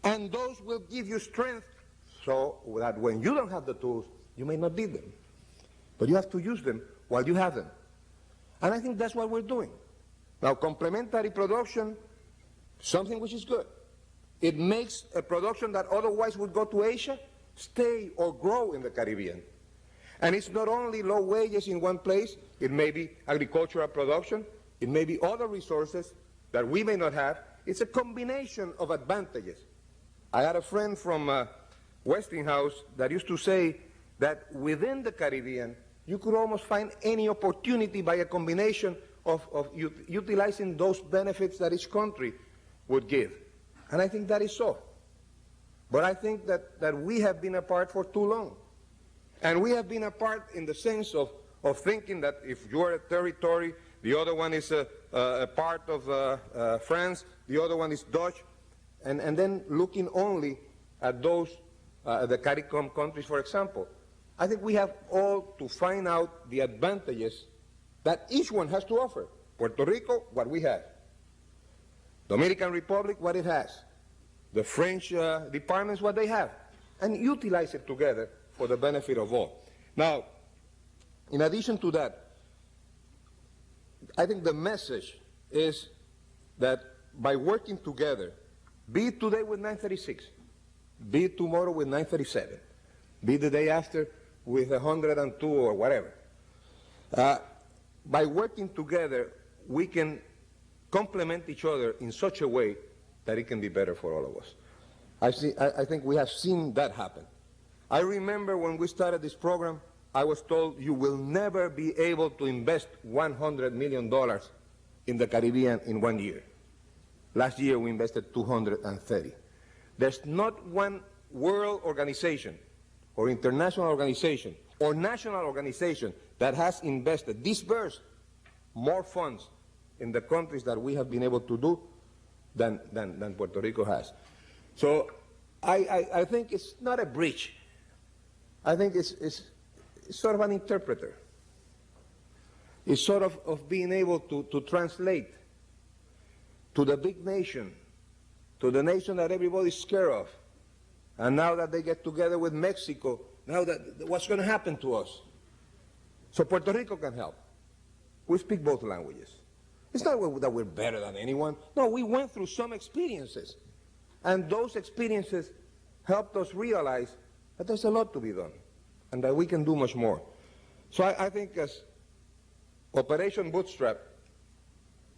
And those will give you strength so that when you don't have the tools, you may not need them. But you have to use them while you have them. And I think that's what we're doing. Now, complementary production, something which is good. It makes a production that otherwise would go to Asia stay or grow in the Caribbean. And it's not only low wages in one place, it may be agricultural production, it may be other resources that we may not have. It's a combination of advantages. I had a friend from Westinghouse that used to say that within the Caribbean, you could almost find any opportunity by a combination of utilizing those benefits that each country would give. And I think that is so. But I think that we have been apart for too long. And we have been apart in the sense of thinking that if you're a territory, the other one is a part of France, the other one is Dutch, and then looking only at those, the CARICOM countries, for example. I think we have all to find out the advantages that each one has to offer. Puerto Rico, what we have. Dominican Republic, what it has. The French departments, what they have. And utilize it together for the benefit of all. Now, in addition to that, I think the message is that by working together, be it today with 936, be it tomorrow with 937, be it the day after with 102 or whatever, by working together, we can complement each other in such a way that it can be better for all of us. I think we have seen that happen. I remember when we started this program, I was told you will never be able to invest $100 million in the Caribbean in 1 year. Last year we invested 230. There's not one world organization or international organization or national organization that has invested, disbursed more funds in the countries that we have been able to do than Puerto Rico has. So I think it's not a breach. I think it's sort of an interpreter. It's sort of being able to translate to the big nation, to the nation that everybody's scared of. And now that they get together with Mexico, now that what's going to happen to us? So Puerto Rico can help. We speak both languages. It's not that we're better than anyone. No, we went through some experiences. And those experiences helped us realize that there's a lot to be done and that we can do much more. So I think as Operation Bootstrap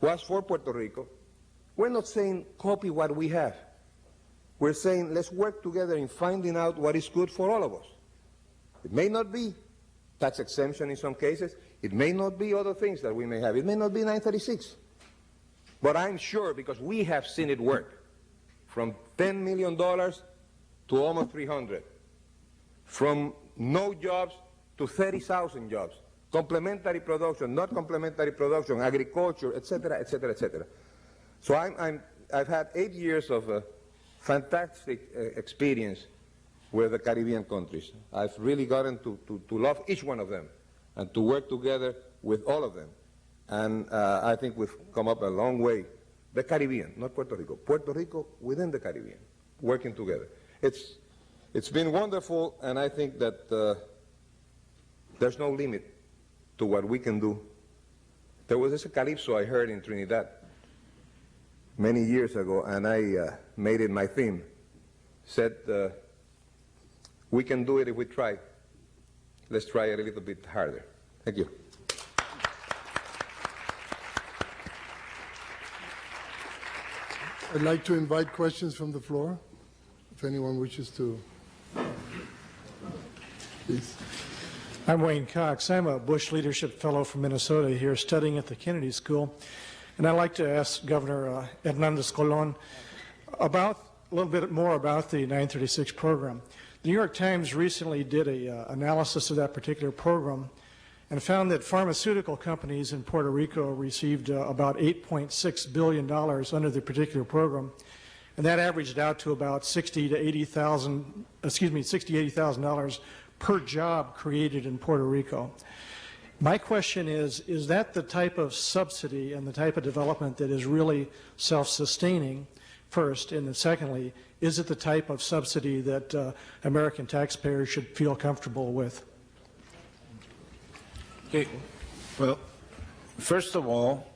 was for Puerto Rico, we're not saying copy what we have. We're saying let's work together in finding out what is good for all of us. It may not be tax exemption in some cases. It may not be other things that we may have. It may not be 936. But I'm sure, because we have seen it work, from $10 million to almost 300, from no jobs to 30,000 jobs, complementary production, not complementary production, agriculture, etc., etc., etc. So I've had 8 years of fantastic experience with the Caribbean countries. I've really gotten to love each one of them and to work together with all of them. And I think we've come up a long way. The Caribbean, not Puerto Rico. Puerto Rico within the Caribbean, working together. It's been wonderful, and I think that there's no limit to what we can do. There was this calypso I heard in Trinidad many years ago, and I made it my theme. Said, we can do it if we try. Let's try it a little bit harder. Thank you. I'd like to invite questions from the floor, if anyone wishes to. Please. I'm Wayne Cox. I'm a Bush Leadership Fellow from Minnesota here studying at the Kennedy School. And I'd like to ask Governor Hernandez Colon a little bit more about the 936 program. The New York Times recently did an analysis of that particular program and found that pharmaceutical companies in Puerto Rico received about $8.6 billion under the particular program, and that averaged out to about $60,000 to $80,000 per job created in Puerto Rico. My question is that the type of subsidy and the type of development that is really self-sustaining, first, and then secondly, is it the type of subsidy that American taxpayers should feel comfortable with? Okay. Well, first of all,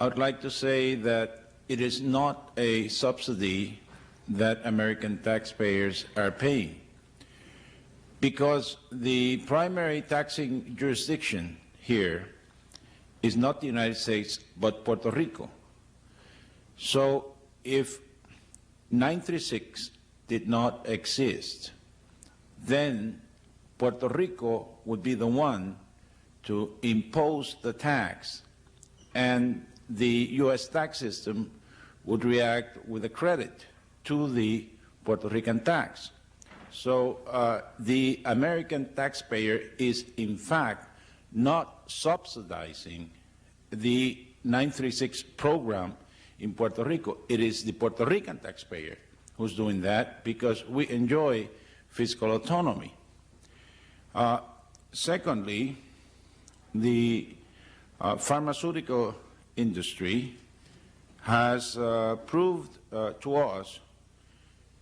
I would like to say that it is not a subsidy that American taxpayers are paying, because the primary taxing jurisdiction here is not the United States, but Puerto Rico. So if 936 did not exist, then Puerto Rico would be the one to impose the tax, and the U.S. tax system would react with a credit to the Puerto Rican tax. So the American taxpayer is, in fact, not subsidizing the 936 program in Puerto Rico. It is the Puerto Rican taxpayer who's doing that because we enjoy fiscal autonomy. Secondly, the pharmaceutical industry has proved to us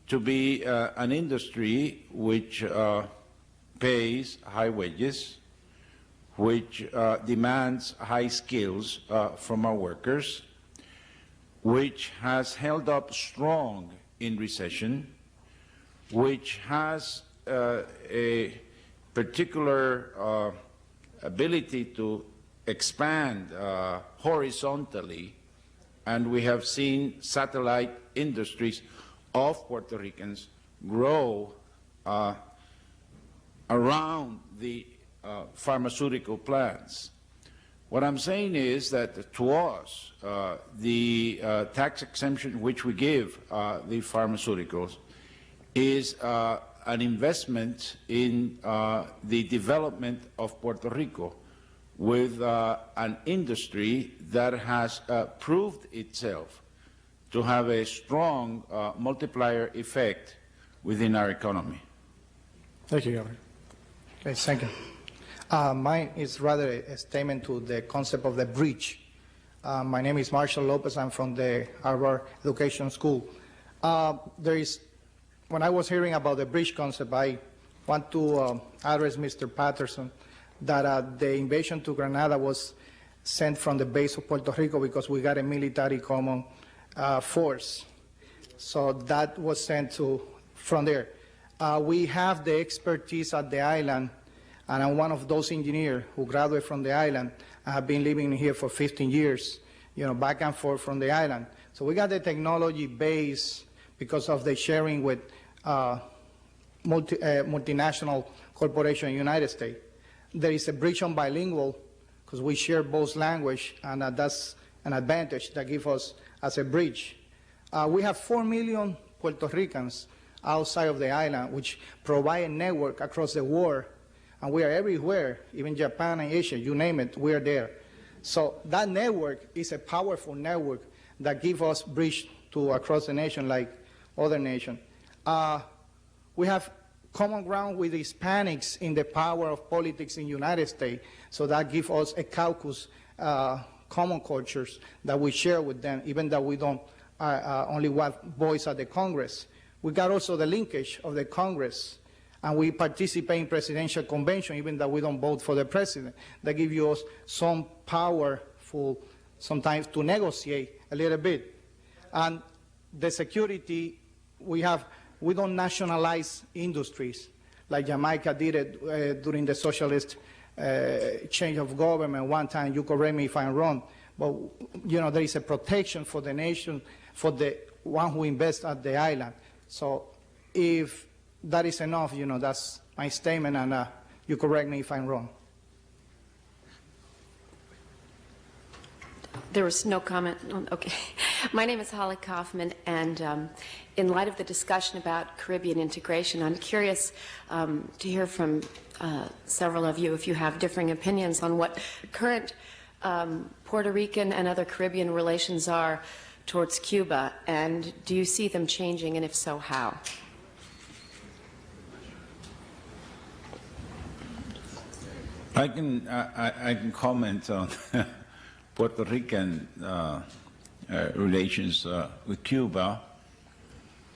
to be an industry which pays high wages, which demands high skills from our workers, which has held up strong in recession, which has a particular ability to expand horizontally, and we have seen satellite industries of Puerto Ricans grow around the pharmaceutical plants. What I'm saying is that to us, the tax exemption which we give the pharmaceuticals is an investment in the development of Puerto Rico with an industry that has proved itself to have a strong multiplier effect within our economy. Thank you, Governor. Okay, thank you. Mine is rather a statement to the concept of the bridge. My name is Marshall Lopez. I'm from the Harvard Education School. When I was hearing about the bridge concept, I want to address Mr. Patterson that the invasion to Grenada was sent from the base of Puerto Rico because we got a military common force. So that was sent from there. We have the expertise at the island, and I'm one of those engineers who graduated from the island. I have been living here for 15 years, back and forth from the island. So we got the technology base because of the sharing with multinational corporation in the United States. There is a bridge on bilingual because we share both language, and that's an advantage that gives us as a bridge. We have 4 million Puerto Ricans outside of the island, which provide a network across the world, and we are everywhere, even Japan and Asia, you name it, we are there. So that network is a powerful network that gives us bridge to across the nation like other nations. We have common ground with the Hispanics in the power of politics in the United States, so that gives us a caucus, common cultures that we share with them, even though we don't only have voice at the Congress. We got also the linkage of the Congress, and we participate in presidential convention, even though we don't vote for the president. That gives you some powerful, sometimes to negotiate a little bit. And the security, we don't nationalize industries like Jamaica did it during the socialist change of government one time. You correct me if I'm wrong, but there is a protection for the nation, for the one who invests at the island. So if that is enough, that's my statement, and you correct me if I'm wrong. There was no comment. Okay. My name is Holly Kaufman, and in light of the discussion about Caribbean integration, I'm curious to hear from several of you if you have differing opinions on what current Puerto Rican and other Caribbean relations are towards Cuba, and do you see them changing, and if so, how? I can comment on Puerto Rican relations with Cuba.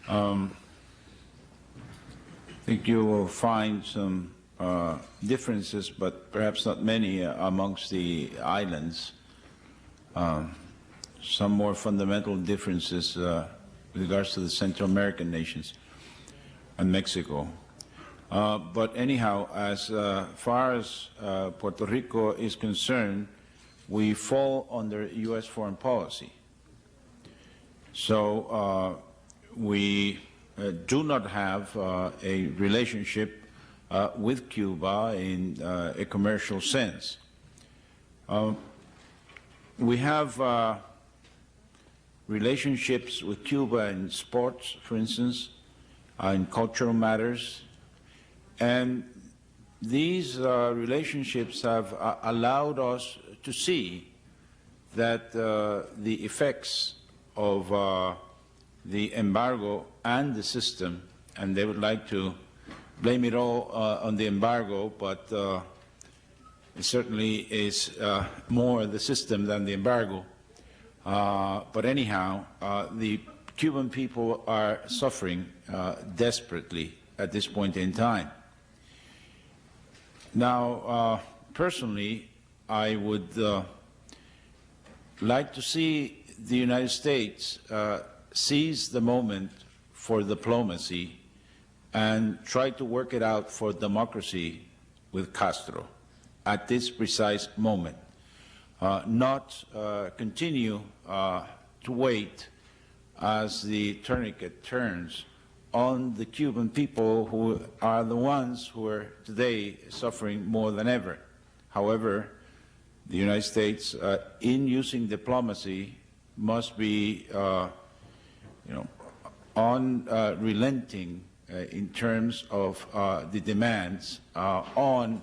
I think you will find some differences, but perhaps not many, amongst the islands. Some more fundamental differences with regards to the Central American nations and Mexico. But anyhow, as far as Puerto Rico is concerned, we fall under U.S. foreign policy. So we do not have a relationship with Cuba in a commercial sense. We have relationships with Cuba in sports, for instance, in cultural matters, and these relationships have allowed us to see that the effects of the embargo and the system, and they would like to blame it all on the embargo, but it certainly is more the system than the embargo. But anyhow, the Cuban people are suffering desperately at this point in time. Now, personally, I would like to see the United States seize the moment for diplomacy and try to work it out for democracy with Castro at this precise moment, not continue to wait as the tourniquet turns on the Cuban people, who are the ones who are today suffering more than ever. However, the United States, in using diplomacy, must be, unrelenting in terms of the demands on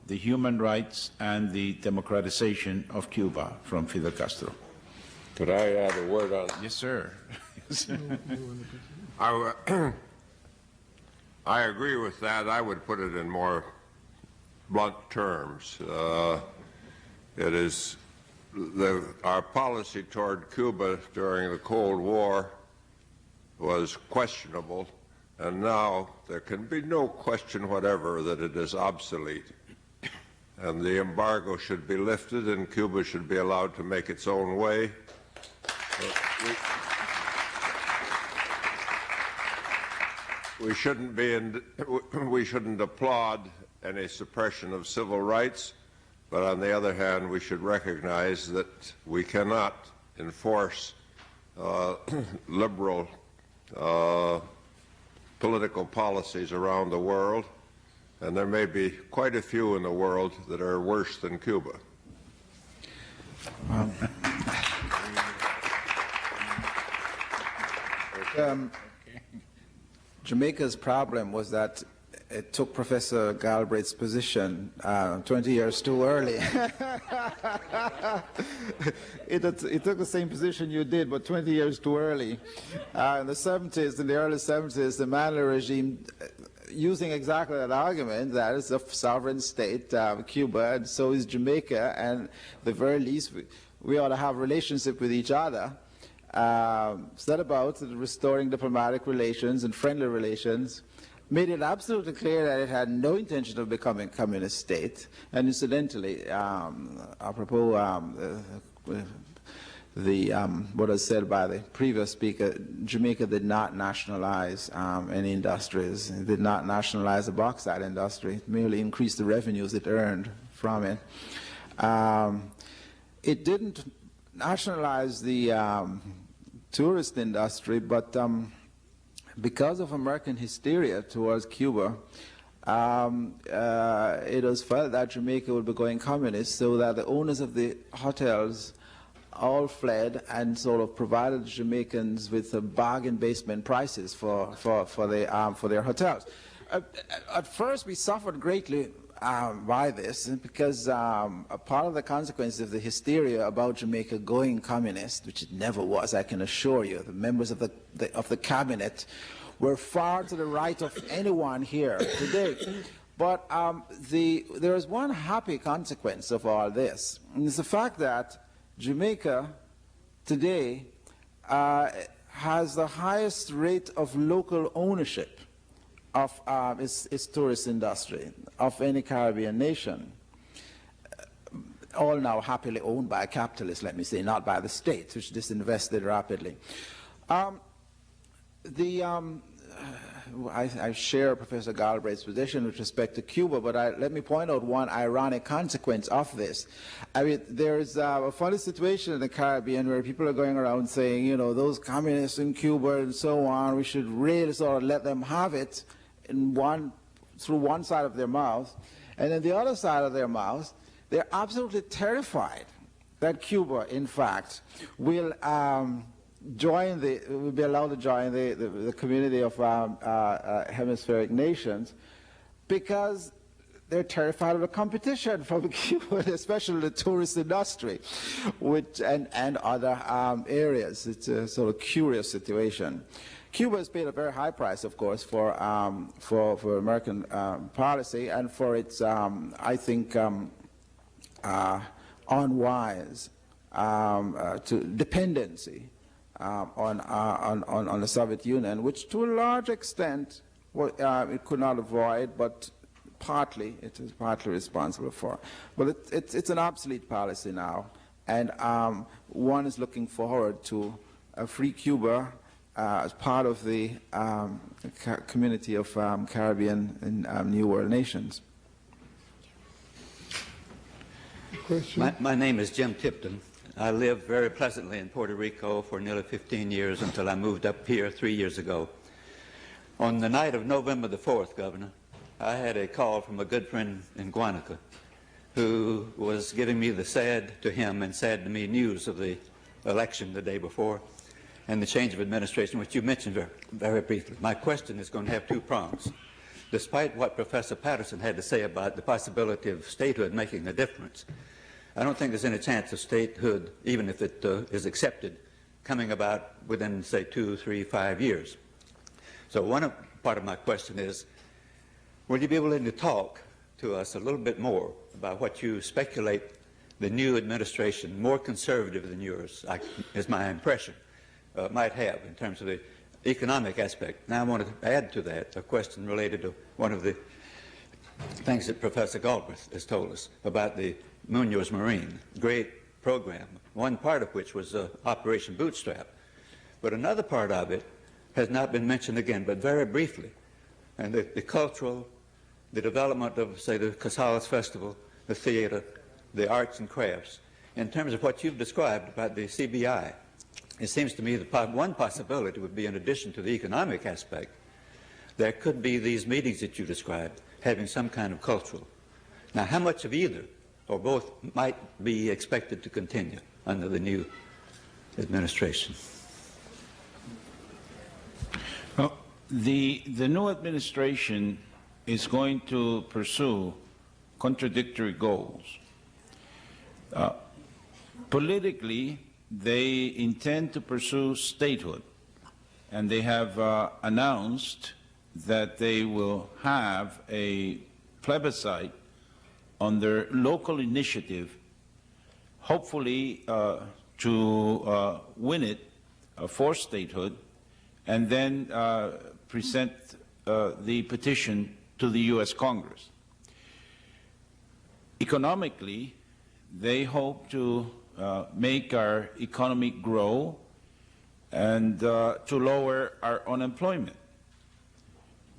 the human rights and the democratization of Cuba from Fidel Castro. Could I add a word on? Yes, sir. I agree with that. I would put it in more blunt terms. It is our policy toward Cuba during the Cold War was questionable, and now there can be no question whatever that it is obsolete. And the embargo should be lifted, and Cuba should be allowed to make its own way. We shouldn't applaud any suppression of civil rights, but on the other hand, we should recognize that we cannot enforce liberal political policies around the world, and there may be quite a few in the world that are worse than Cuba. Jamaica's problem was that it took Professor Galbraith's position 20 years too early. It took the same position you did, but 20 years too early. In the 70s, in the early 70s, the Manley regime, using exactly that argument, that it's a sovereign state, Cuba, and so is Jamaica, and at the very least, we ought to have a relationship with each other. Set about restoring diplomatic relations and friendly relations, made it absolutely clear that it had no intention of becoming a communist state. And incidentally, apropos what was said by the previous speaker, Jamaica did not nationalize any industries. It did not nationalize the bauxite industry. It merely increased the revenues it earned from it. It didn't nationalize the tourist industry, but because of American hysteria towards Cuba, it was felt that Jamaica would be going communist, so that the owners of the hotels all fled and sort of provided the Jamaicans with bargain basement prices for their hotels. At first, we suffered greatly by this, because a part of the consequences of the hysteria about Jamaica going communist, which it never was, I can assure you, the members of the cabinet were far to the right of anyone here today. But there is one happy consequence of all this, and it's the fact that Jamaica today has the highest rate of local ownership of its tourist industry of any Caribbean nation, all now happily owned by capitalists, let me say, not by the state, which disinvested rapidly. I share Professor Galbraith's position with respect to Cuba, but let me point out one ironic consequence of this. I mean, there's a funny situation in the Caribbean where people are going around saying, you know, those communists in Cuba and so on, we should really sort of let them have it through one side of their mouth, and then the other side of their mouth, they're absolutely terrified that Cuba, in fact, will be allowed to join the community of hemispheric nations, because they're terrified of the competition from Cuba, especially the tourist industry, and other areas. It's a sort of curious situation. Cuba has paid a very high price, of course, for American policy and for its, I think, unwise dependency on the Soviet Union, which to a large extent it could not avoid, but it is partly responsible for. But it's an obsolete policy now, and one is looking forward to a free Cuba as part of the community of Caribbean and New World nations. Question? My name is Jim Tipton. I lived very pleasantly in Puerto Rico for nearly 15 years until I moved up here 3 years ago. On the night of November the 4th, Governor, I had a call from a good friend in Guanica who was giving me the sad to him and sad to me news of the election the day before and the change of administration, which you mentioned very, very briefly. My question is going to have two prongs. Despite what Professor Patterson had to say about the possibility of statehood making a difference, I don't think there's any chance of statehood, even if it is accepted, coming about within, say, 2, 3, 5 years. So part of my question is, will you be willing to talk to us a little bit more about what you speculate the new administration, more conservative than yours, is my impression, might have in terms of the economic aspect? Now I want to add to that a question related to one of the things that Professor Galbraith has told us about the Munoz Marine, great program, one part of which was Operation Bootstrap. But another part of it has not been mentioned again, but very briefly. And the cultural, the development of, say, the Casales Festival, the theater, the arts and crafts. In terms of what you've described about the CBI, it seems to me that one possibility would be, in addition to the economic aspect, there could be these meetings that you described having some kind of cultural. Now, how much of either or both might be expected to continue under the new administration? Well, the new administration is going to pursue contradictory goals. Politically, they intend to pursue statehood, and they have announced that they will have a plebiscite on their local initiative, hopefully to win it for statehood, and then present the petition to the U.S. Congress. Economically, they hope to make our economy grow and to lower our unemployment.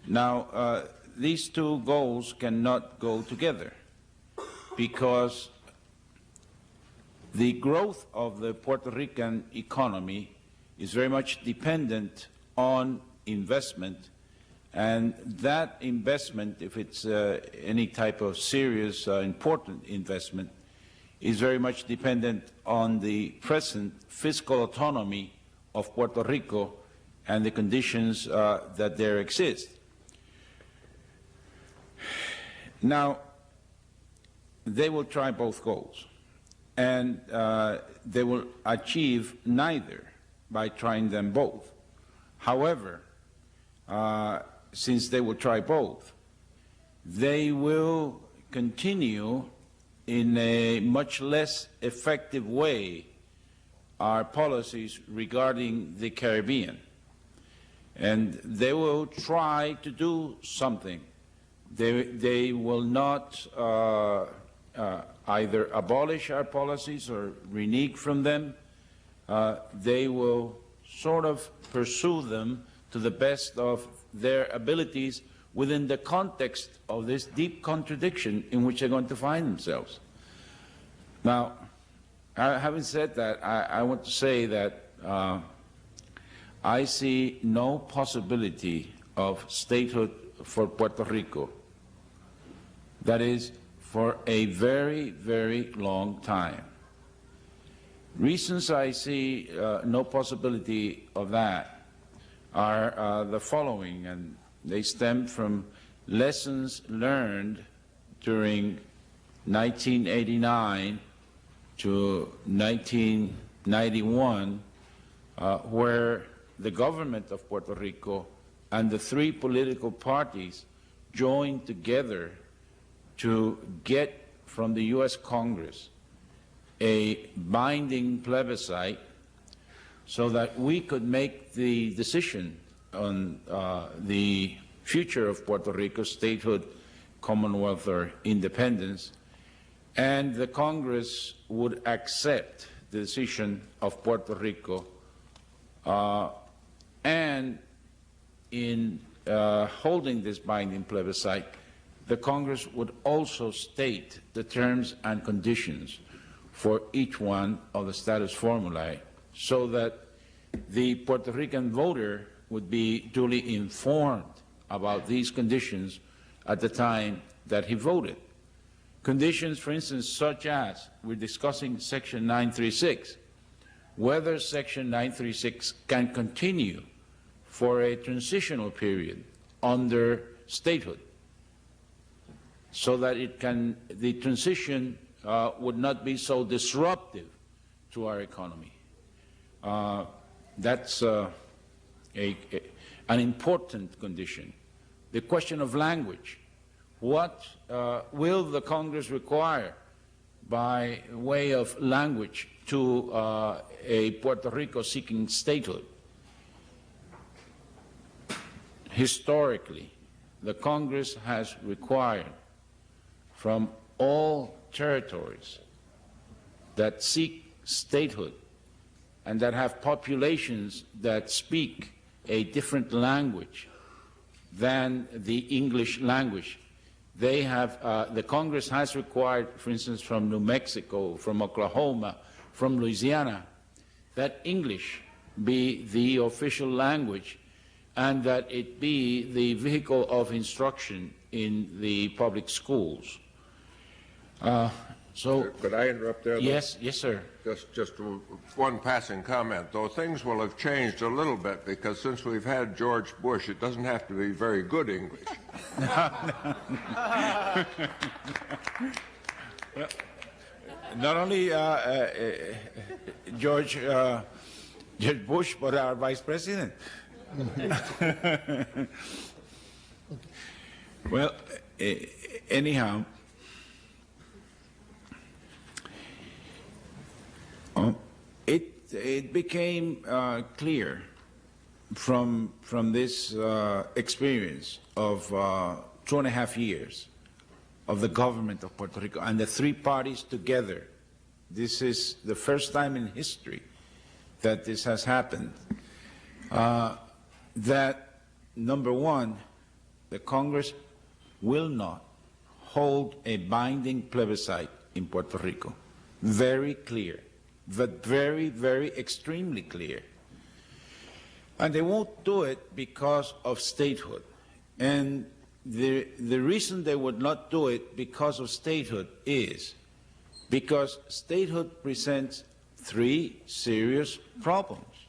Now, these two goals cannot go together because the growth of the Puerto Rican economy is very much dependent on investment, and that investment, if it's any type of serious, important investment, is very much dependent on the present fiscal autonomy of Puerto Rico and the conditions that there exist. Now, they will try both goals, and they will achieve neither by trying them both. However, since they will try both, they will continue in a much less effective way our policies regarding the Caribbean. And they will try to do something. They will not either abolish our policies or renege from them. They will sort of pursue them to the best of their abilities within the context of this deep contradiction in which they're going to find themselves. Now, having said that, I want to say that I see no possibility of statehood for Puerto Rico. That is, for a very, very long time. Reasons I see no possibility of that are the following, and they stem from lessons learned during 1989 to 1991, where the government of Puerto Rico and the three political parties joined together to get from the U.S. Congress a binding plebiscite so that we could make the decision on the future of Puerto Rico, statehood, Commonwealth, or independence, and the Congress would accept the decision of Puerto Rico, and in holding this binding plebiscite, the Congress would also state the terms and conditions for each one of the status formulae so that the Puerto Rican voter would be duly informed about these conditions at the time that he voted. Conditions, for instance, such as we're discussing Section 936, whether Section 936 can continue for a transitional period under statehood, so that the transition would not be so disruptive to our economy. That's an important condition. The question of language. What will the Congress require by way of language to a Puerto Rico seeking statehood? Historically, the Congress has required from all territories that seek statehood and that have populations that speak a different language than the English language. They have, the Congress has required, for instance, from New Mexico, from Oklahoma, from Louisiana, that English be the official language and that it be the vehicle of instruction in the public schools. Could I interrupt there? Yes, yes, sir. Just one passing comment, though things will have changed a little bit because since we've had George Bush, it doesn't have to be very good English. Well, not only George Bush, but our Vice President. Well, anyhow, it became clear from this experience of 2.5 years of the government of Puerto Rico and the three parties together. This is the first time in history that this has happened. That, number one, the Congress will not hold a binding plebiscite in Puerto Rico. Very clear, but very, very extremely clear. And they won't do it because of statehood. And the reason they would not do it because of statehood is because statehood presents three serious problems.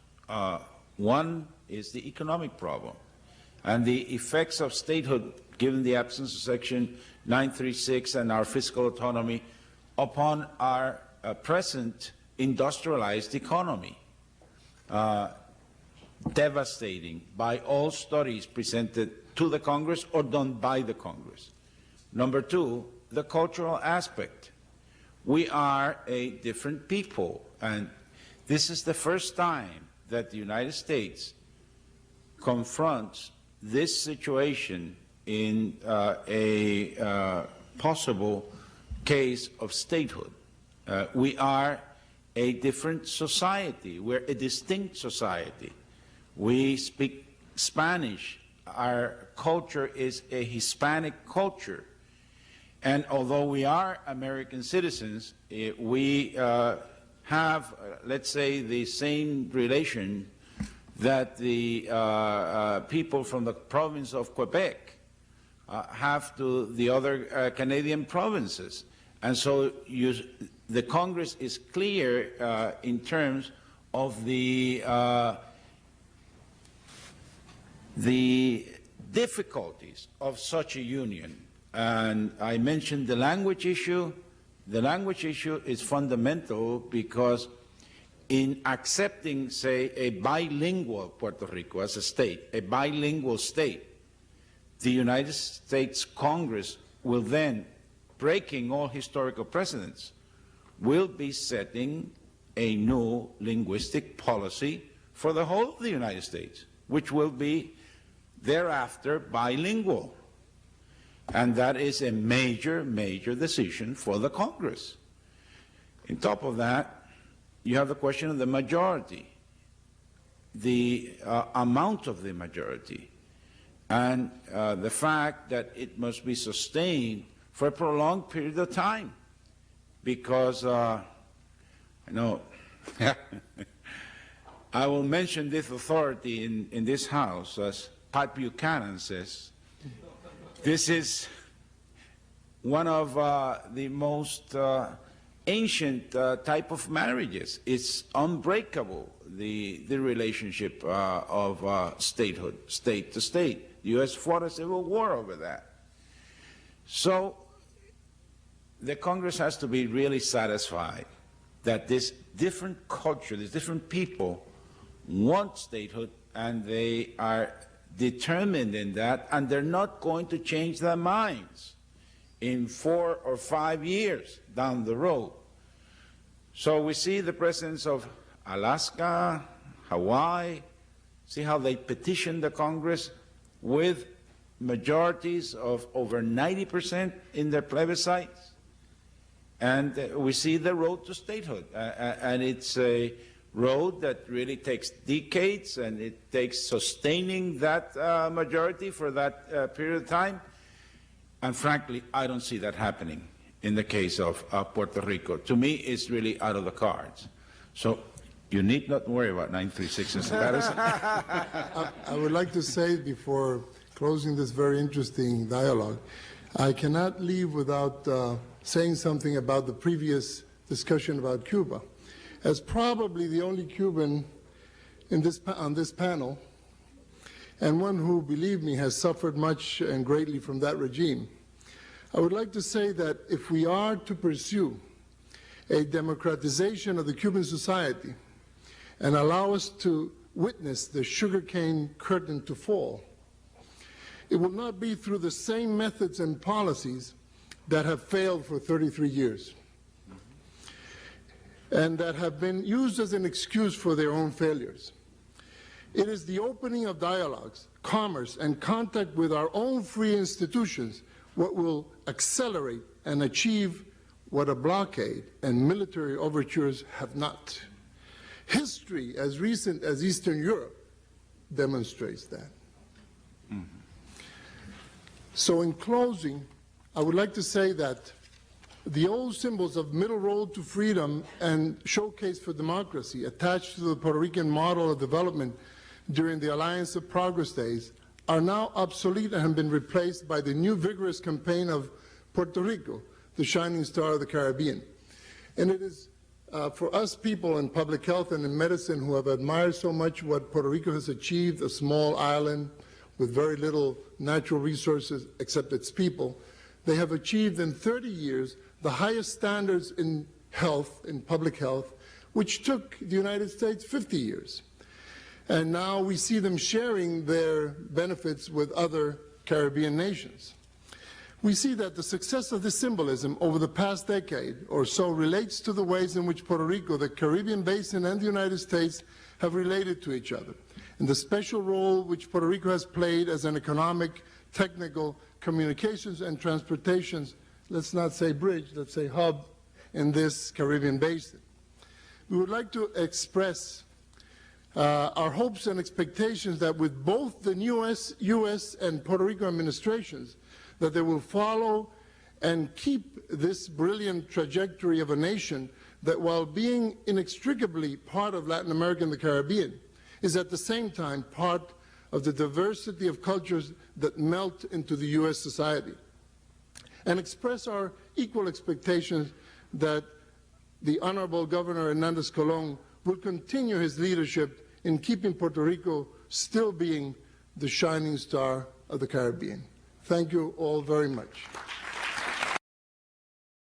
One is the economic problem, and the effects of statehood, given the absence of Section 936 and our fiscal autonomy, upon our present industrialized economy. Devastating by all studies presented to the Congress or done by the Congress. Number two, the cultural aspect. We are a different people, and this is the first time that the United States confronts this situation in a possible case of statehood. We are a different society. We're a distinct society. We speak Spanish. Our culture is a Hispanic culture. And although we are American citizens, we have, let's say, the same relation that the people from the province of Quebec have to the other Canadian provinces. And so the Congress is clear in terms of the difficulties of such a union. And I mentioned the language issue. The language issue is fundamental because in accepting, say, a bilingual Puerto Rico as a state, a bilingual state, the United States Congress will then, breaking all historical precedents, will be setting a new linguistic policy for the whole of the United States, which will be thereafter bilingual. And that is a major, major decision for the Congress. On top of that, you have the question of the majority, the amount of the majority, and the fact that it must be sustained for a prolonged period of time. Because, I know, I will mention this authority in this House, as Pat Buchanan says. This is one of the most ancient type of marriages. It's unbreakable, the relationship of statehood, state to state. The U.S. fought a civil war over that. So the Congress has to be really satisfied that this different culture, these different people want statehood, and they are determined in that, and they're not going to change their minds in 4 or 5 years down the road. So we see the presence of Alaska, Hawaii, see how they petitioned the Congress with majorities of over 90% in their plebiscites. And we see the road to statehood, and it's a road that really takes decades, and it takes sustaining that majority for that period of time. And frankly, I don't see that happening in the case of Puerto Rico. To me, it's really out of the cards. So you need not worry about 936 and status. I would like to say before closing this very interesting dialogue, I cannot leave without saying something about the previous discussion about Cuba. As probably the only Cuban on this panel, and one who, believe me, has suffered much and greatly from that regime, I would like to say that if we are to pursue a democratization of the Cuban society and allow us to witness the sugarcane curtain to fall, it will not be through the same methods and policies that have failed for 33 years and that have been used as an excuse for their own failures. It is the opening of dialogues, commerce, and contact with our own free institutions what will accelerate and achieve what a blockade and military overtures have not. History, as recent as Eastern Europe, demonstrates that. Mm-hmm. So in closing, I would like to say that the old symbols of middle road to freedom and showcase for democracy attached to the Puerto Rican model of development during the Alliance of Progress days are now obsolete and have been replaced by the new vigorous campaign of Puerto Rico, the shining star of the Caribbean. And it is for us people in public health and in medicine who have admired so much what Puerto Rico has achieved, a small island with very little natural resources except its people, they have achieved in 30 years the highest standards in health, in public health, which took the United States 50 years. And now we see them sharing their benefits with other Caribbean nations. We see that the success of this symbolism over the past decade or so relates to the ways in which Puerto Rico, the Caribbean Basin, and the United States have related to each other, and the special role which Puerto Rico has played as an economic, technical, communications, and transportations, let's not say bridge, let's say hub, in this Caribbean Basin. We would like to express our hopes and expectations that with both the U.S. and Puerto Rico administrations, that they will follow and keep this brilliant trajectory of a nation that, while being inextricably part of Latin America and the Caribbean, is at the same time part of the diversity of cultures that melt into the U.S. society, and express our equal expectations that the Honorable Governor Hernández Colón will continue his leadership in keeping Puerto Rico still being the shining star of the Caribbean. Thank you all very much.